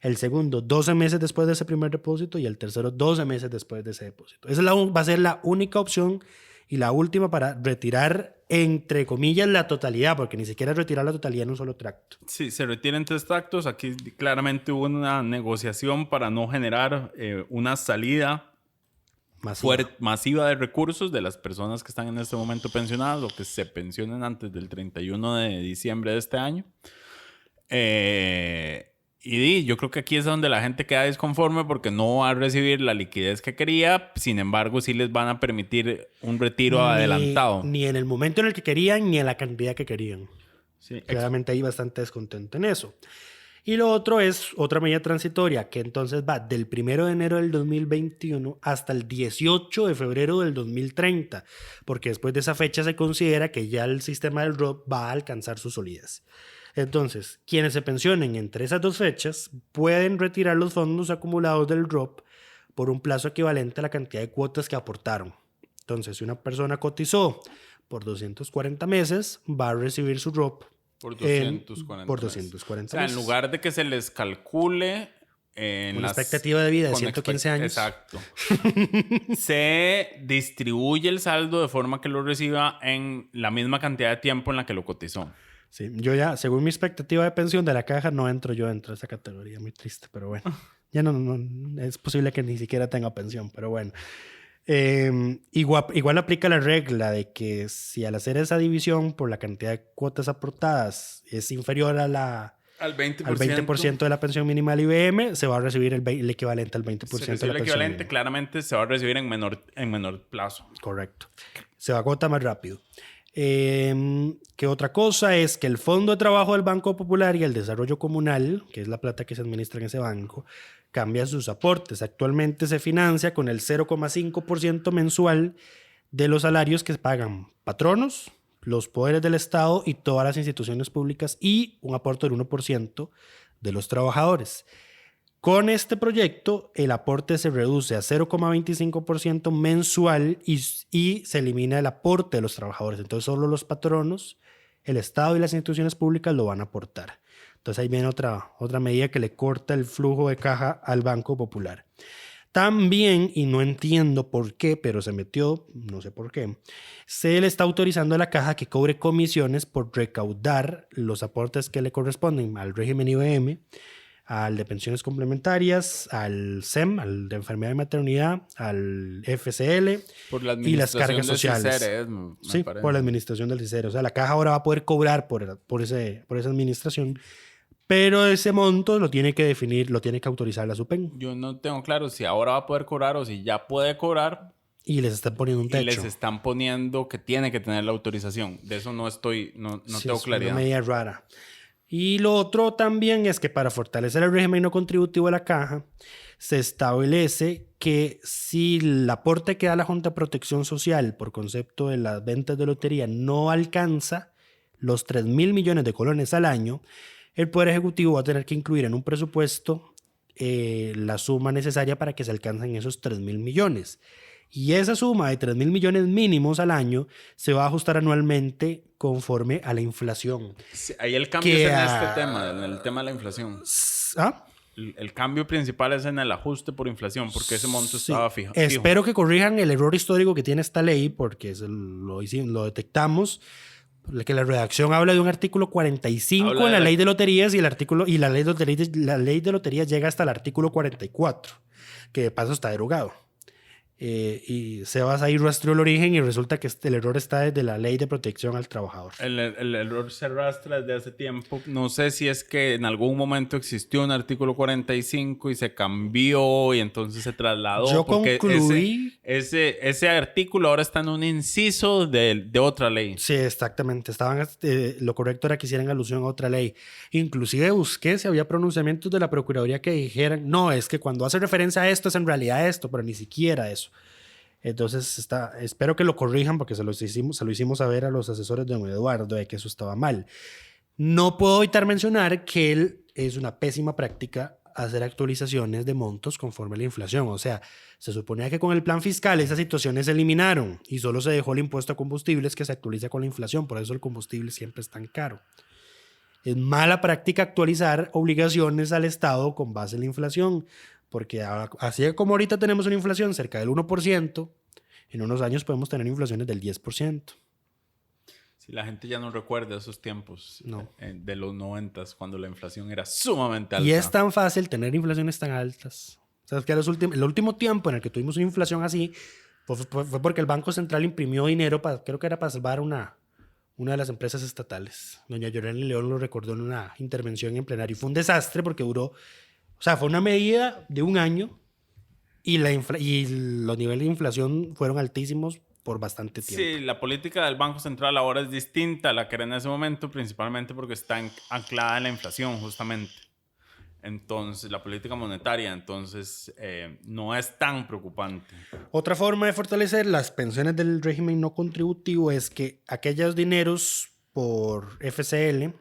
el segundo 12 meses después de ese primer depósito y el tercero 12 meses después de ese depósito. Esa va a ser la única opción y la última para retirar, entre comillas, la totalidad, porque ni siquiera retirar la totalidad en un solo tracto. Sí, se retiran 3 tractos. Aquí claramente hubo una negociación para no generar una salida masiva de recursos de las personas que están en este momento pensionadas o que se pensionen antes del 31 de diciembre de este año. Y yo creo que aquí es donde la gente queda disconforme porque no va a recibir la liquidez que quería. Sin embargo, sí les van a permitir un retiro adelantado. Ni en el momento en el que querían, ni en la cantidad que querían. Sí, claramente hay bastante descontento en eso. Y lo otro es otra medida transitoria que entonces va del 1 de enero del 2021 hasta el 18 de febrero del 2030, porque después de esa fecha se considera que ya el sistema del ROP va a alcanzar su solidez. Entonces, quienes se pensionen entre esas 2 fechas pueden retirar los fondos acumulados del ROP por un plazo equivalente a la cantidad de cuotas que aportaron. Entonces, si una persona cotizó por 240 meses, va a recibir su ROP por 240 meses. En lugar de que se les calcule una expectativa de vida de 115 años. Exacto. Se distribuye el saldo de forma que lo reciba en la misma cantidad de tiempo en la que lo cotizó. Sí, yo ya, según mi expectativa de pensión de la caja, no entro yo dentro de esa categoría. Muy triste, pero bueno. Ya no es posible que ni siquiera tenga pensión, pero bueno. Igual aplica la regla de que si al hacer esa división por la cantidad de cuotas aportadas es inferior a al 20% de la pensión mínima del IBM, se va a recibir el equivalente al 20% de la pensión el equivalente, mínima. claramente se va a recibir en menor plazo. Correcto. Se agota más rápido. Que otra cosa es que el Fondo de Trabajo del Banco Popular y el Desarrollo Comunal, que es la plata que se administra en ese banco, cambia sus aportes. Actualmente se financia con el 0,5% mensual de los salarios que pagan patronos, los poderes del Estado y todas las instituciones públicas y un aporte del 1% de los trabajadores. Con este proyecto, el aporte se reduce a 0,25% mensual y se elimina el aporte de los trabajadores. Entonces, solo los patronos, el Estado y las instituciones públicas lo van a aportar. Entonces, ahí viene otra medida que le corta el flujo de caja al Banco Popular. También, y no entiendo por qué, pero se metió, no sé por qué, se le está autorizando a la caja que cobre comisiones por recaudar los aportes que le corresponden al régimen IBM, al de pensiones complementarias, al SEM, al de enfermedad y maternidad, al FCL y las cargas sociales. Sí, por la administración del CICER. O sea, la caja ahora va a poder cobrar por esa administración, pero ese monto lo tiene que definir, lo tiene que autorizar la SUPEN. Yo no tengo claro si ahora va a poder cobrar o si ya puede cobrar. Y les están poniendo un techo. Y les están poniendo que tiene que tener la autorización. De eso no tengo claridad. Es una medida rara. Y lo otro también es que para fortalecer el régimen no contributivo de la caja, se establece que si el aporte que da la Junta de Protección Social por concepto de las ventas de lotería no alcanza los 3.000 millones de colones al año, el Poder Ejecutivo va a tener que incluir en un presupuesto la suma necesaria para que se alcancen esos 3.000 millones. Y esa suma de 3.000 millones mínimos al año se va a ajustar anualmente conforme a la inflación. Sí, ahí el cambio es en este tema, en el tema de la inflación. ¿Ah? El cambio principal es en el ajuste por inflación, porque ese monto estaba fijo. Espero que corrijan el error histórico que tiene esta ley, porque lo detectamos. que la redacción habla de un artículo 45 Habla en la de ley de loterías y la ley de loterías llega hasta el artículo 44, que de paso está derogado. Y Sebas ahí rastreó el origen y resulta que el error está desde la ley de protección al trabajador. El error se arrastra desde hace tiempo. No sé si es que en algún momento existió un artículo 45 y se cambió y entonces se trasladó. Yo porque concluí... ese artículo ahora está en un inciso de otra ley. Sí, exactamente. Lo correcto era que hicieran alusión a otra ley. Inclusive busqué si había pronunciamientos de la Procuraduría que dijeran, no, es que cuando hace referencia a esto es en realidad esto, pero ni siquiera eso. Entonces espero que lo corrijan porque se lo hicimos saber a los asesores de don Eduardo de que eso estaba mal. No puedo evitar mencionar que es una pésima práctica hacer actualizaciones de montos conforme a la inflación. O sea, se suponía que con el plan fiscal esas situaciones se eliminaron y solo se dejó el impuesto a combustibles que se actualiza con la inflación. Por eso el combustible siempre es tan caro. Es mala práctica actualizar obligaciones al Estado con base en la inflación, porque así como ahorita tenemos una inflación cerca del 1%, en unos años podemos tener inflaciones del 10%. Si la gente ya no recuerda esos tiempos No. De los 90s, cuando la inflación era sumamente alta. Y es tan fácil tener inflaciones tan altas. O sea, es que el último tiempo en el que tuvimos una inflación así fue porque el Banco Central imprimió dinero, creo que era para salvar una de las empresas estatales. Doña Yorena León lo recordó en una intervención en plenario. Fue un desastre porque fue una medida de un año y los niveles de inflación fueron altísimos por bastante tiempo. Sí, la política del Banco Central ahora es distinta a la que era en ese momento, principalmente porque está anclada en la inflación, justamente. Entonces, la política monetaria, entonces, no es tan preocupante. Otra forma de fortalecer las pensiones del régimen no contributivo es que aquellos dineros por FCL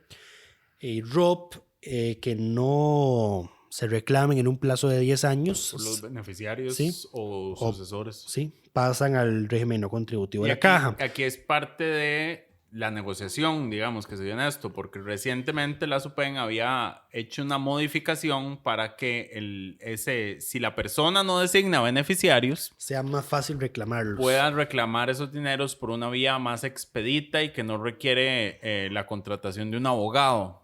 y ROP que no se reclamen en un plazo de 10 años. Por los beneficiarios, ¿sí? o sucesores. Sí, pasan al régimen no contributivo de la aquí, caja. Aquí es parte de la negociación, digamos, que se dio en esto, porque recientemente la SUPEN había hecho una modificación para que si la persona no designa beneficiarios, sea más fácil reclamarlos. Puedan reclamar esos dineros por una vía más expedita y que no requiere la contratación de un abogado.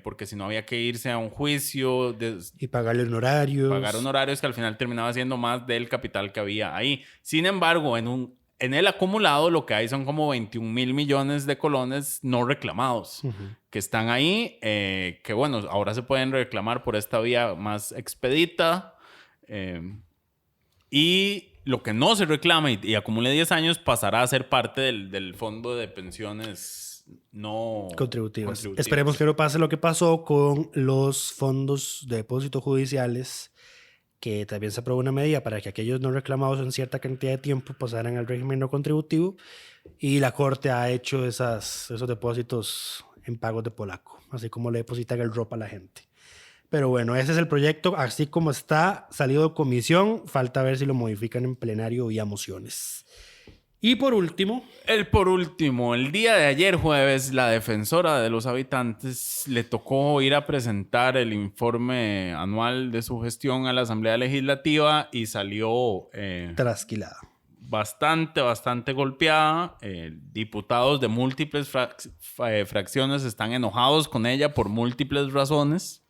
Porque si no había que irse a un juicio y pagarle honorarios. Pagar honorarios que al final terminaba siendo más del capital que había ahí. Sin embargo, en el acumulado lo que hay son como 21 mil millones de colones no reclamados, que están ahí, que bueno, ahora se pueden reclamar por esta vía más expedita. Y lo que no se reclama y acumule 10 años pasará a ser parte del fondo de pensiones no contributivas. Esperemos que no pase lo que pasó con los fondos de depósitos judiciales, que también se aprobó una medida para que aquellos no reclamados en cierta cantidad de tiempo pasaran al régimen no contributivo, y la Corte ha hecho esos depósitos en pagos de polaco, así como le depositan el ROP a la gente. Pero bueno, ese es el proyecto, así como está, salido de comisión, falta ver si lo modifican en plenario vía mociones. Y por último, el día de ayer jueves, la defensora de los habitantes le tocó ir a presentar el informe anual de su gestión a la Asamblea Legislativa y salió trasquilada. Bastante golpeada. Diputados de múltiples fracciones están enojados con ella por múltiples razones.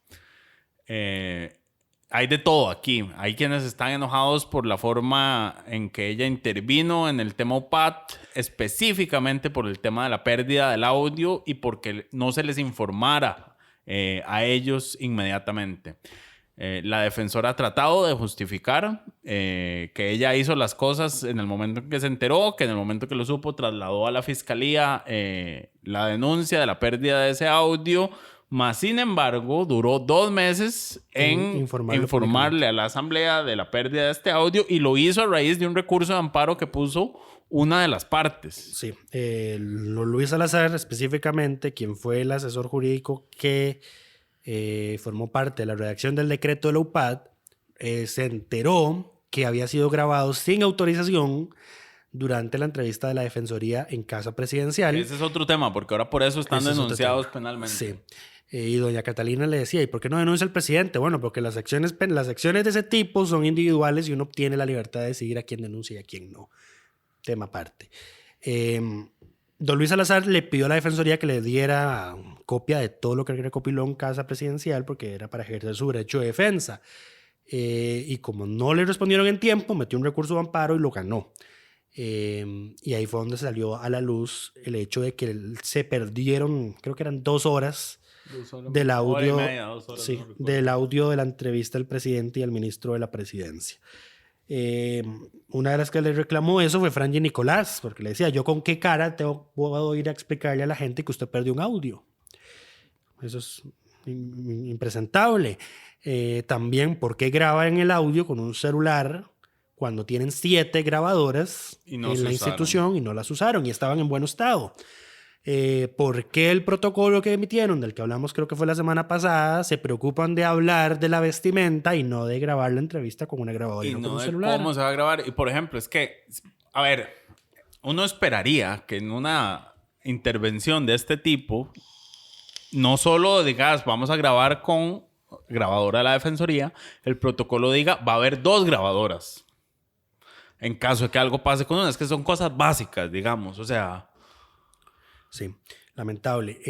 Hay de todo aquí. Hay quienes están enojados por la forma en que ella intervino en el tema UPAT, específicamente por el tema de la pérdida del audio y porque no se les informara a ellos inmediatamente. La defensora ha tratado de justificar que ella hizo las cosas en el momento en que se enteró, que en el momento que lo supo trasladó a la fiscalía la denuncia de la pérdida de ese audio. Más sin embargo, duró 2 meses en informarle a la Asamblea de la pérdida de este audio y lo hizo a raíz de un recurso de amparo que puso una de las partes. Sí, Luis Salazar específicamente, quien fue el asesor jurídico que formó parte de la redacción del decreto de la UPAD, se enteró que había sido grabado sin autorización durante la entrevista de la Defensoría en Casa Presidencial. Ese es otro tema, porque ahora por eso están denunciados penalmente. Sí. Y doña Catalina le decía, ¿y por qué no denuncia al presidente? Bueno, porque las acciones de ese tipo son individuales y uno obtiene la libertad de decidir a quién denuncia y a quién no. Tema aparte. Don Luis Salazar le pidió a la Defensoría que le diera copia de todo lo que recopiló en Casa Presidencial porque era para ejercer su derecho de defensa. Y como no le respondieron en tiempo, metió un recurso de amparo y lo ganó. Y ahí fue donde salió a la luz el hecho de que se perdieron, creo que eran 2 horas del audio, sí, del audio de la entrevista del presidente y el ministro de la presidencia. Una de las que le reclamó eso fue Franji Nicolás, porque le decía, yo con qué cara puedo ir a explicarle a la gente que usted perdió un audio. Eso es impresentable. También, ¿por qué graban el audio con un celular cuando tienen 7 grabadoras en la institución y no las usaron y estaban en buen estado? ¿Por qué el protocolo que emitieron, del que hablamos creo que fue la semana pasada, se preocupan de hablar de la vestimenta y no de grabar la entrevista con una grabadora y no con un celular? ¿Cómo se va a grabar? Y por ejemplo, es que, a ver, uno esperaría que en una intervención de este tipo no solo digas vamos a grabar con grabadora de la Defensoría, el protocolo diga va a haber 2 grabadoras en caso de que algo pase con una. Es que son cosas básicas, digamos, o sea... Sí, lamentable.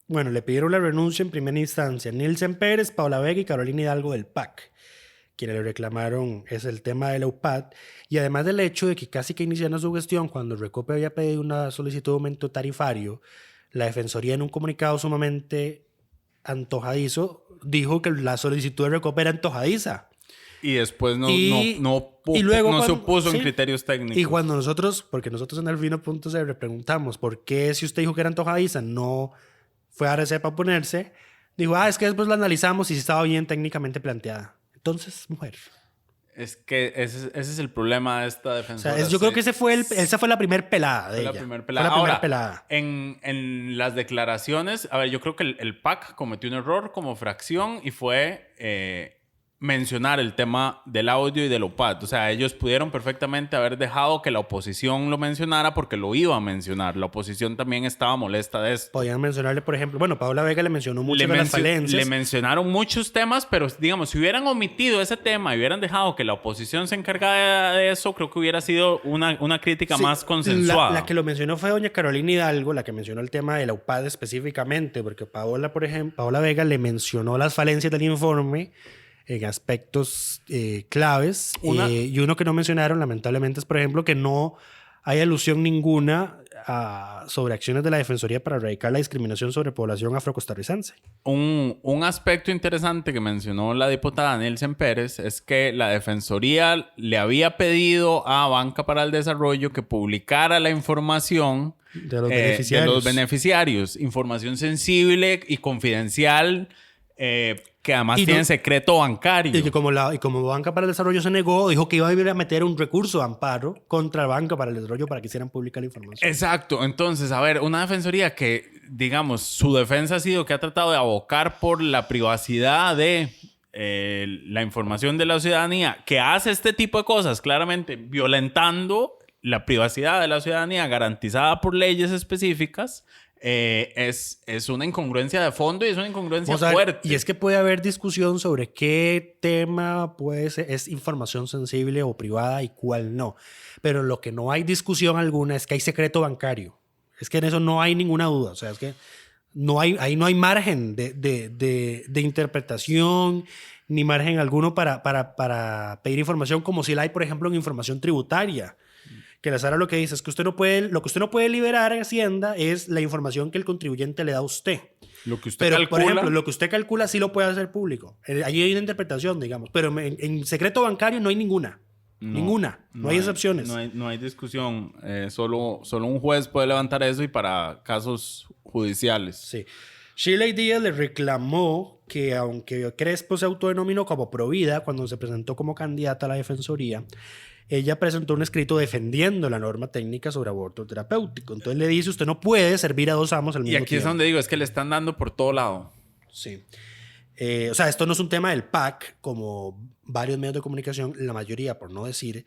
Bueno, le pidieron la renuncia en primera instancia Nielsen Pérez, Paula Vega y Carolina Hidalgo del PAC. Quienes le reclamaron es el tema de la UPAD y además del hecho de que casi que iniciando su gestión, cuando Recope había pedido una solicitud de aumento tarifario, la Defensoría en un comunicado sumamente antojadizo dijo que la solicitud de Recope era antojadiza. Y después no se opuso en criterios técnicos. Y cuando porque nosotros en Delfino.cr preguntamos por qué si usted dijo que era antojadiza no fue a RC para oponerse, dijo, es que después lo analizamos y si estaba bien técnicamente planteada. Entonces, mujer. Es que ese es el problema de esta defensora. O sea, yo creo que esa fue la primer pelada de ella. La primer pelada. Ahora, en las declaraciones, a ver, yo creo que el PAC cometió un error como fracción y fue... mencionar el tema del audio y del OPAD. O sea, ellos pudieron perfectamente haber dejado que la oposición lo mencionara porque lo iba a mencionar. La oposición también estaba molesta de esto. Podían mencionarle, por ejemplo, bueno, Paula Vega le mencionó mucho de las falencias. Le mencionaron muchos temas, pero digamos, si hubieran omitido ese tema y hubieran dejado que la oposición se encargara de eso, creo que hubiera sido una crítica más consensuada. La que lo mencionó fue doña Carolina Hidalgo, la que mencionó el tema de la UPAD específicamente, porque Paola Vega le mencionó las falencias del informe en aspectos claves. Y uno que no mencionaron, lamentablemente, es, por ejemplo, que no hay alusión ninguna sobre acciones de la Defensoría para erradicar la discriminación sobre población afrocostarricense. Un aspecto interesante que mencionó la diputada Nielsen Pérez es que la Defensoría le había pedido a Banca para el Desarrollo que publicara la información de los beneficiarios. Información sensible y confidencial que además tienen secreto bancario. Y que como Banca para el Desarrollo se negó, dijo que iba a ir a meter un recurso de amparo contra Banca para el Desarrollo para que hicieran pública la información. Exacto. Entonces, a ver, una defensoría que, digamos, su defensa ha sido que ha tratado de abocar por la privacidad de la información de la ciudadanía, que hace este tipo de cosas, claramente violentando la privacidad de la ciudadanía garantizada por leyes específicas. Es una incongruencia de fondo y es una incongruencia fuerte. Y es que puede haber discusión sobre qué tema es información sensible o privada y cuál no. Pero lo que no hay discusión alguna es que hay secreto bancario. Es que en eso no hay ninguna duda. O sea, es que ahí no hay margen de interpretación ni margen alguno para pedir información como si la hay, por ejemplo, en información tributaria. Que la Sara lo que dice es que lo que usted no puede liberar en Hacienda es la información que el contribuyente le da a usted. Lo que usted calcula. Por ejemplo, lo que usted calcula sí lo puede hacer público. Ahí hay una interpretación, digamos. Pero en secreto bancario no hay ninguna. No hay excepciones. No hay discusión. Solo un juez puede levantar eso y para casos judiciales. Sí. Shirley Díaz le reclamó que aunque Crespo se autodenominó como provida cuando se presentó como candidata a la Defensoría, ella presentó un escrito defendiendo la norma técnica sobre aborto terapéutico. Entonces le dice, usted no puede servir a 2 amos al mismo tiempo. Y aquí es donde digo, es que le están dando por todo lado. Sí. O sea, esto no es un tema del PAC, como varios medios de comunicación, la mayoría, por no decir,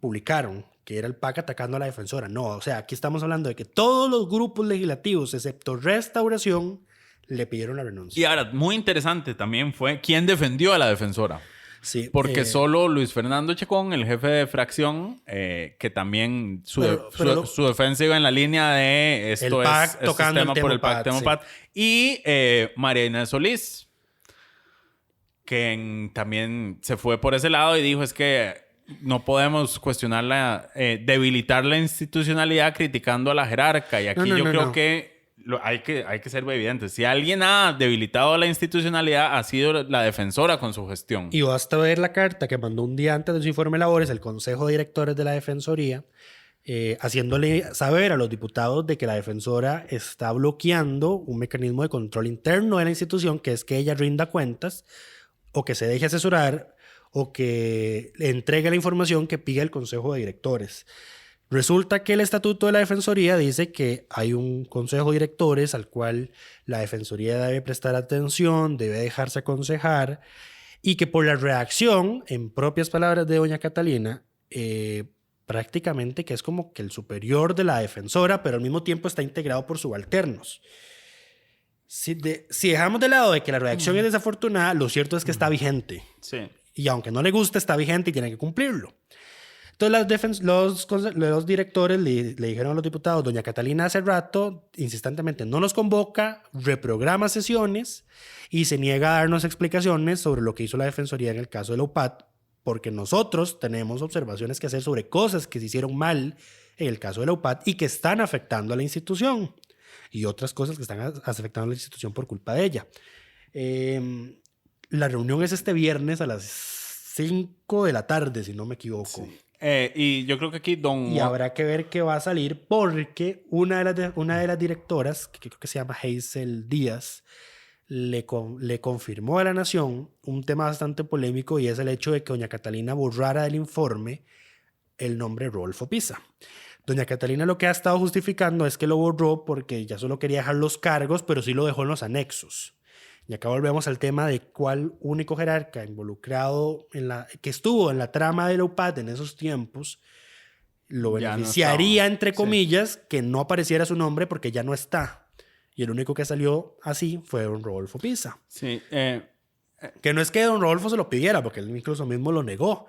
publicaron que era el PAC atacando a la defensora. No, o sea, aquí estamos hablando de que todos los grupos legislativos, excepto Restauración, le pidieron la renuncia. Y ahora, muy interesante también fue quién defendió a la defensora. Sí, Porque solo Luis Fernando Chacón, el jefe de fracción, que también su defensa iba en la línea de esto PAC, es tocando tema el por tema el PAC, PAC, tema sí. PAC. Y María Inés Solís, que también se fue por ese lado y dijo es que no podemos cuestionar debilitar la institucionalidad criticando a la jerarca. Y aquí creo que hay que ser evidentes. Si alguien ha debilitado la institucionalidad, ha sido la defensora con su gestión. Y basta ver la carta que mandó un día antes de su informe de labores el Consejo de Directores de la Defensoría, haciéndole saber a los diputados de que la defensora está bloqueando un mecanismo de control interno de la institución, que es que ella rinda cuentas o que se deje asesorar o que le entregue la información que pide el Consejo de Directores. Resulta que el Estatuto de la Defensoría dice que hay un Consejo de Directores al cual la Defensoría debe prestar atención, debe dejarse aconsejar, y que por la redacción, en propias palabras de doña Catalina, prácticamente que es como que el superior de la defensora, pero al mismo tiempo está integrado por subalternos. Si dejamos de lado de que la redacción es desafortunada, lo cierto es que está vigente. Sí. Y aunque no le guste, está vigente y tiene que cumplirlo. Entonces los directores le dijeron a los diputados, doña Catalina hace rato, insistentemente, no nos convoca, reprograma sesiones y se niega a darnos explicaciones sobre lo que hizo la Defensoría en el caso de la UPAD, porque nosotros tenemos observaciones que hacer sobre cosas que se hicieron mal en el caso de la UPAD y que están afectando a la institución, y otras cosas que están afectando a la institución por culpa de ella. La reunión es este viernes a las 5 de la tarde, si no me equivoco. Sí. Y yo creo que aquí Y habrá que ver qué va a salir, porque una de las directoras, que creo que se llama Hazel Díaz, le confirmó a La Nación un tema bastante polémico, y es el hecho de que doña Catalina borrara del informe el nombre Rodolfo Pisa. Doña Catalina lo que ha estado justificando es que lo borró porque ya solo quería dejar los cargos, pero sí lo dejó en los anexos. Y acá volvemos al tema de cuál único jerarca involucrado que estuvo en la trama de la UPAD en esos tiempos lo beneficiaría, entre comillas, que no apareciera su nombre porque ya no está. Y el único que salió así fue don Rodolfo Pisa. Sí. Que no es que don Rodolfo se lo pidiera, porque él incluso mismo lo negó.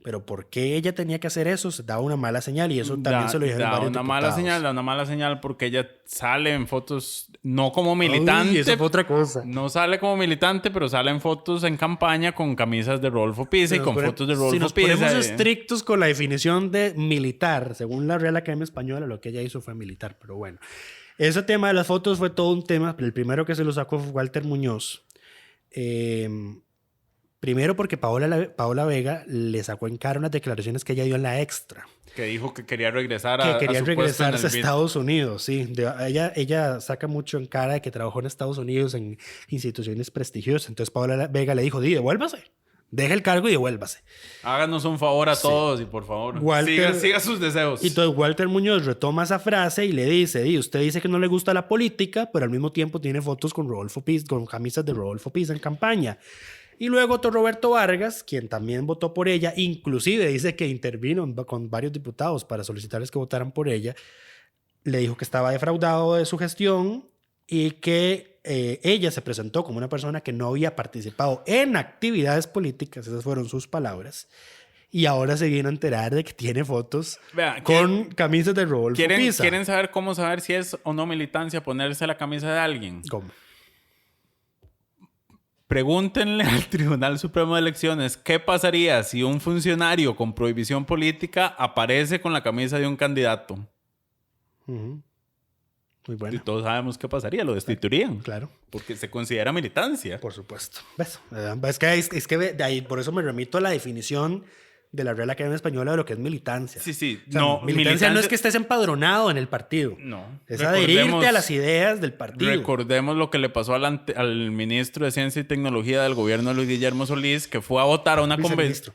Pero ¿por qué ella tenía que hacer eso? Se daba una mala señal, y eso también se lo dijeron varios diputados. Da una mala señal porque ella sale en fotos no como militante. Uy, eso fue otra cosa. No sale como militante, pero sale en fotos en campaña con camisas de Rodolfo Pisa y con fotos de Rodolfo Pisa. Si nos ponemos estrictos con la definición de militar, según la Real Academia Española, lo que ella hizo fue militar. Pero bueno, ese tema de las fotos fue todo un tema. El primero que se lo sacó fue Walter Muñoz. Primero porque Paola Vega le sacó en cara unas declaraciones que ella dio en la Extra. Que dijo que quería regresar a regresarse a Estados Unidos, sí. Ella saca mucho en cara de que trabajó en Estados Unidos en instituciones prestigiosas. Entonces Paola Vega le dijo, devuélvase. Deje el cargo y devuélvase. Háganos un favor a todos y por favor, siga sus deseos. Y entonces Walter Muñoz retoma esa frase y le dice, usted dice que no le gusta la política, pero al mismo tiempo tiene fotos con Rodolfo Pisa, con camisas de Rodolfo Pisa en campaña. Y luego otro Roberto Vargas, quien también votó por ella, inclusive dice que intervino con varios diputados para solicitarles que votaran por ella, le dijo que estaba defraudado de su gestión y que ella se presentó como una persona que no había participado en actividades políticas, esas fueron sus palabras, y ahora se vino a enterar de que tiene fotos con camisas de Rodolfo Pisa. ¿Quieren saber cómo saber si es o no militancia ponerse la camisa de alguien? ¿Cómo? Pregúntenle al Tribunal Supremo de Elecciones qué pasaría si un funcionario con prohibición política aparece con la camisa de un candidato. Muy bueno. Y todos sabemos qué pasaría, lo destituirían. Claro. Porque se considera militancia. Por supuesto. ¿Ves? Es que de ahí, por eso me remito a la definición de la Real Academia Española de lo que es militancia. Sí. O sea, militancia no es que estés empadronado en el partido. No. Es adherirte a las ideas del partido. Recordemos lo que le pasó al ministro de Ciencia y Tecnología del gobierno de Luis Guillermo Solís, que fue a votar a una convención.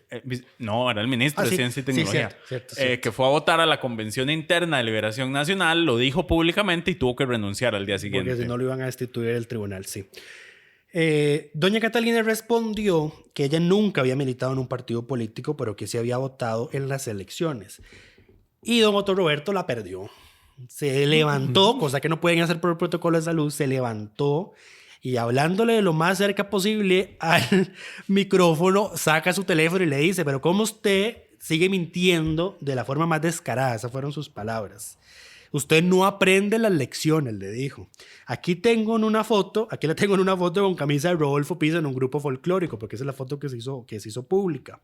No, era el ministro de Ciencia y Tecnología. Cierto. Que fue a votar a la Convención Interna de Liberación Nacional, lo dijo públicamente y tuvo que renunciar al día siguiente. Porque si no lo iban a destituir el tribunal, sí. Doña Catalina respondió que ella nunca había militado en un partido político, pero que sí había votado en las elecciones. Y don Otto Roberto la perdió. Se levantó, cosa que no pueden hacer por el protocolo de salud, se levantó Y hablándole de lo más cerca posible al micrófono, saca su teléfono y le dice, pero ¿cómo usted sigue mintiendo de la forma más descarada? Esas fueron sus palabras. Usted no aprende las lecciones, le dijo. Aquí la tengo en una foto con camisa de Rodolfo Pisa en un grupo folclórico, porque esa es la foto que se hizo pública.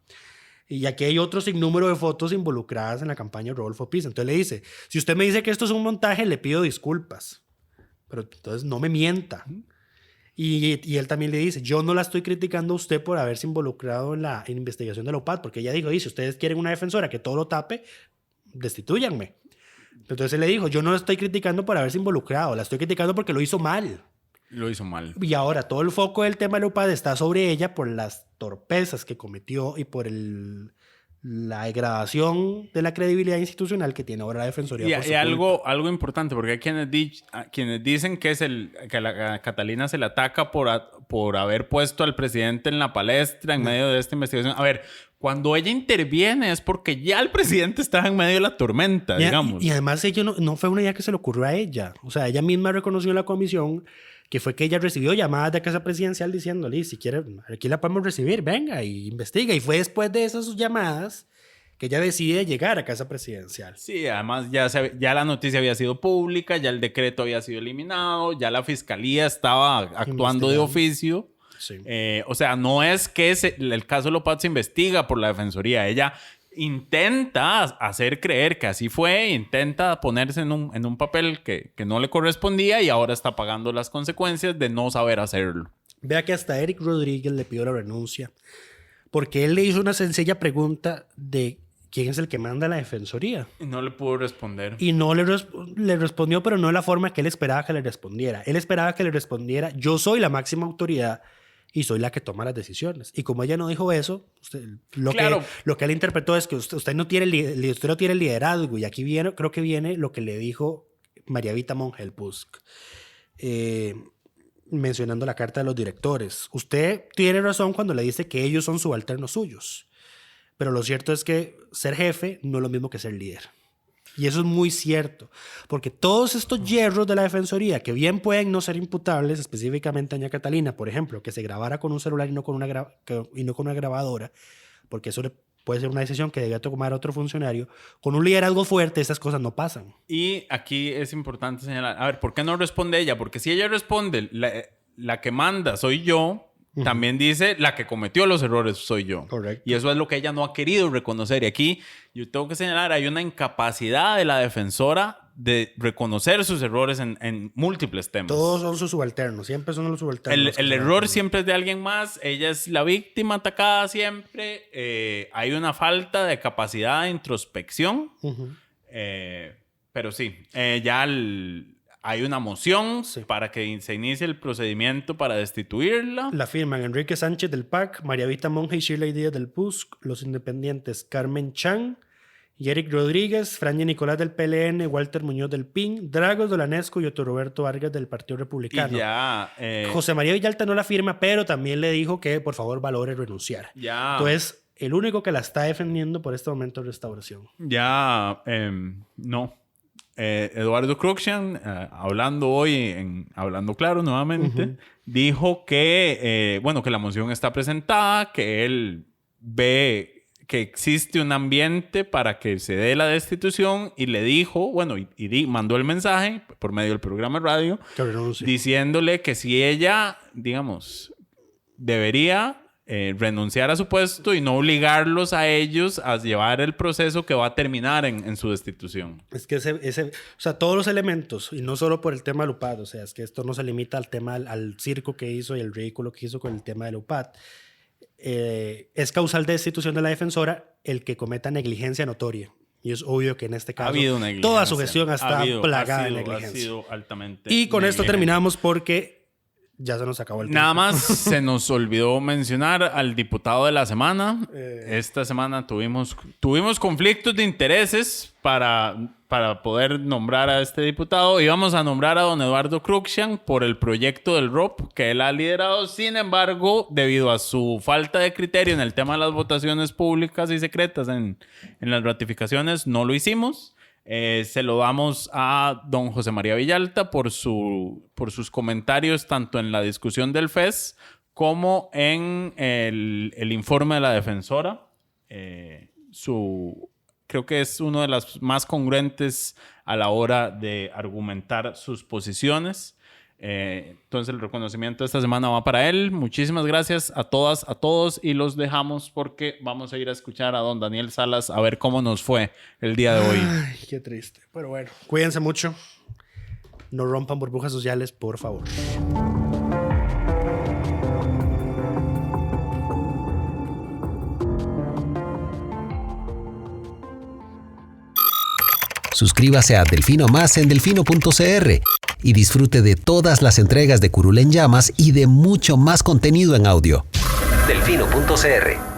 Y aquí hay otro sinnúmero de fotos involucradas en la campaña de Rodolfo Pisa. Entonces le dice, si usted me dice que esto es un montaje, le pido disculpas. Pero entonces no me mienta. Y él también le dice, yo no la estoy criticando a usted por haberse involucrado en la investigación de la UPAD, porque ella dijo, si ustedes quieren una defensora que todo lo tape, destituyanme. Entonces él le dijo, yo no la estoy criticando por haberse involucrado, la estoy criticando porque lo hizo mal. Lo hizo mal. Y ahora todo el foco del tema de la UPAD está sobre ella por las torpezas que cometió y por la degradación de la credibilidad institucional que tiene ahora la Defensoría. Y algo importante, porque hay quienes dicen que que a Catalina se le ataca por haber puesto al presidente en la palestra en medio de esta investigación. A ver, cuando ella interviene es porque ya el presidente estaba en medio de la tormenta, digamos. Y además ella no fue una idea que se le ocurrió a ella. O sea, ella misma reconoció en la comisión que fue que ella recibió llamadas de Casa Presidencial diciéndole, si quiere, aquí la podemos recibir, venga y investiga. Y fue después de esas llamadas que ella decide llegar a Casa Presidencial. Sí, además ya la noticia había sido pública, ya el decreto había sido eliminado, ya la fiscalía estaba actuando de oficio. Sí. O sea, no es que el caso López se investiga por la Defensoría. Ella intenta hacer creer que así fue, intenta ponerse en un papel que no le correspondía y ahora está pagando las consecuencias de no saber hacerlo. Vea que hasta Eric Rodríguez le pidió la renuncia porque él le hizo una sencilla pregunta de quién es el que manda la Defensoría. Y no le pudo responder. Y no le respondió, pero no de la forma que él esperaba que le respondiera. Él esperaba que le respondiera, yo soy la máxima autoridad y soy la que toma las decisiones. Y como ella no dijo eso, lo que él interpretó es que usted no tiene el liderazgo. Y aquí creo que viene lo que le dijo María Vita Monge del PUSC, mencionando la carta de los directores. Usted tiene razón cuando le dice que ellos son subalternos suyos. Pero lo cierto es que ser jefe no es lo mismo que ser líder. Y eso es muy cierto, porque todos estos hierros de la Defensoría, que bien pueden no ser imputables, específicamente a doña Catalina, por ejemplo, que se grabara con un celular y no con una grabadora, porque eso puede ser una decisión que debía tomar otro funcionario, con un liderazgo fuerte esas cosas no pasan. Y aquí es importante señalar, a ver, ¿por qué no responde ella? Porque si ella responde, la que manda soy yo, también dice, la que cometió los errores soy yo. Correcto. Y eso es lo que ella no ha querido reconocer. Y aquí yo tengo que señalar, hay una incapacidad de la defensora de reconocer sus errores en múltiples temas. Todos son sus subalternos, siempre son los subalternos. El error siempre es de alguien más, ella es la víctima atacada siempre. Hay una falta de capacidad de introspección. Pero sí, hay una moción para que se inicie el procedimiento para destituirla. La firman Enrique Sánchez del PAC, María Vita Monge y Shirley Díaz del PUSC, los independientes Carmen Chan y Eric Rodríguez, Franje Nicolás del PLN, Walter Muñoz del PIN, Dragos Dolanesco y Otto Roberto Vargas del Partido Republicano. Y José María Villalta no la firma, pero también le dijo que por favor valore renunciar. Entonces, el único que la está defendiendo por este momento es Restauración. No. Eduardo Cruikshank, hablando hoy en Hablando Claro nuevamente, dijo que la moción está presentada, que él ve que existe un ambiente para que se dé la destitución y le dijo, mandó el mensaje por medio del programa de radio diciéndole que si ella, digamos, debería renunciar a su puesto y no obligarlos a ellos a llevar el proceso que va a terminar en su destitución. Es que todos los elementos, y no solo por el tema del UPAD, o sea, es que esto no se limita al tema, al circo que hizo y el ridículo que hizo con el tema del UPAD. Es causal de destitución de la defensora el que cometa negligencia notoria. Y es obvio que en este caso toda su gestión está plagada de negligencia. Ha sido altamente y con esto terminamos porque ya se nos acabó el tiempo. Nada más se nos olvidó mencionar al diputado de la semana. Esta semana tuvimos conflictos de intereses para poder nombrar a este diputado. Íbamos a nombrar a don Eduardo Cruikshank por el proyecto del ROP que él ha liderado. Sin embargo, debido a su falta de criterio en el tema de las votaciones públicas y secretas en las ratificaciones, no lo hicimos. Se lo damos a don José María Villalta por sus comentarios tanto en la discusión del FES como en el informe de la defensora. Creo que es uno de los más congruentes a la hora de argumentar sus posiciones. Entonces el reconocimiento de esta semana va para él. Muchísimas gracias a todas, a todos, y los dejamos porque vamos a ir a escuchar a don Daniel Salas a ver cómo nos fue el día de hoy. Ay, qué triste. Pero bueno, cuídense mucho. No rompan burbujas sociales, por favor. Suscríbase a Delfino Más en delfino.cr y disfrute de todas las entregas de Curul en Llamas y de mucho más contenido en audio. Delfino.cr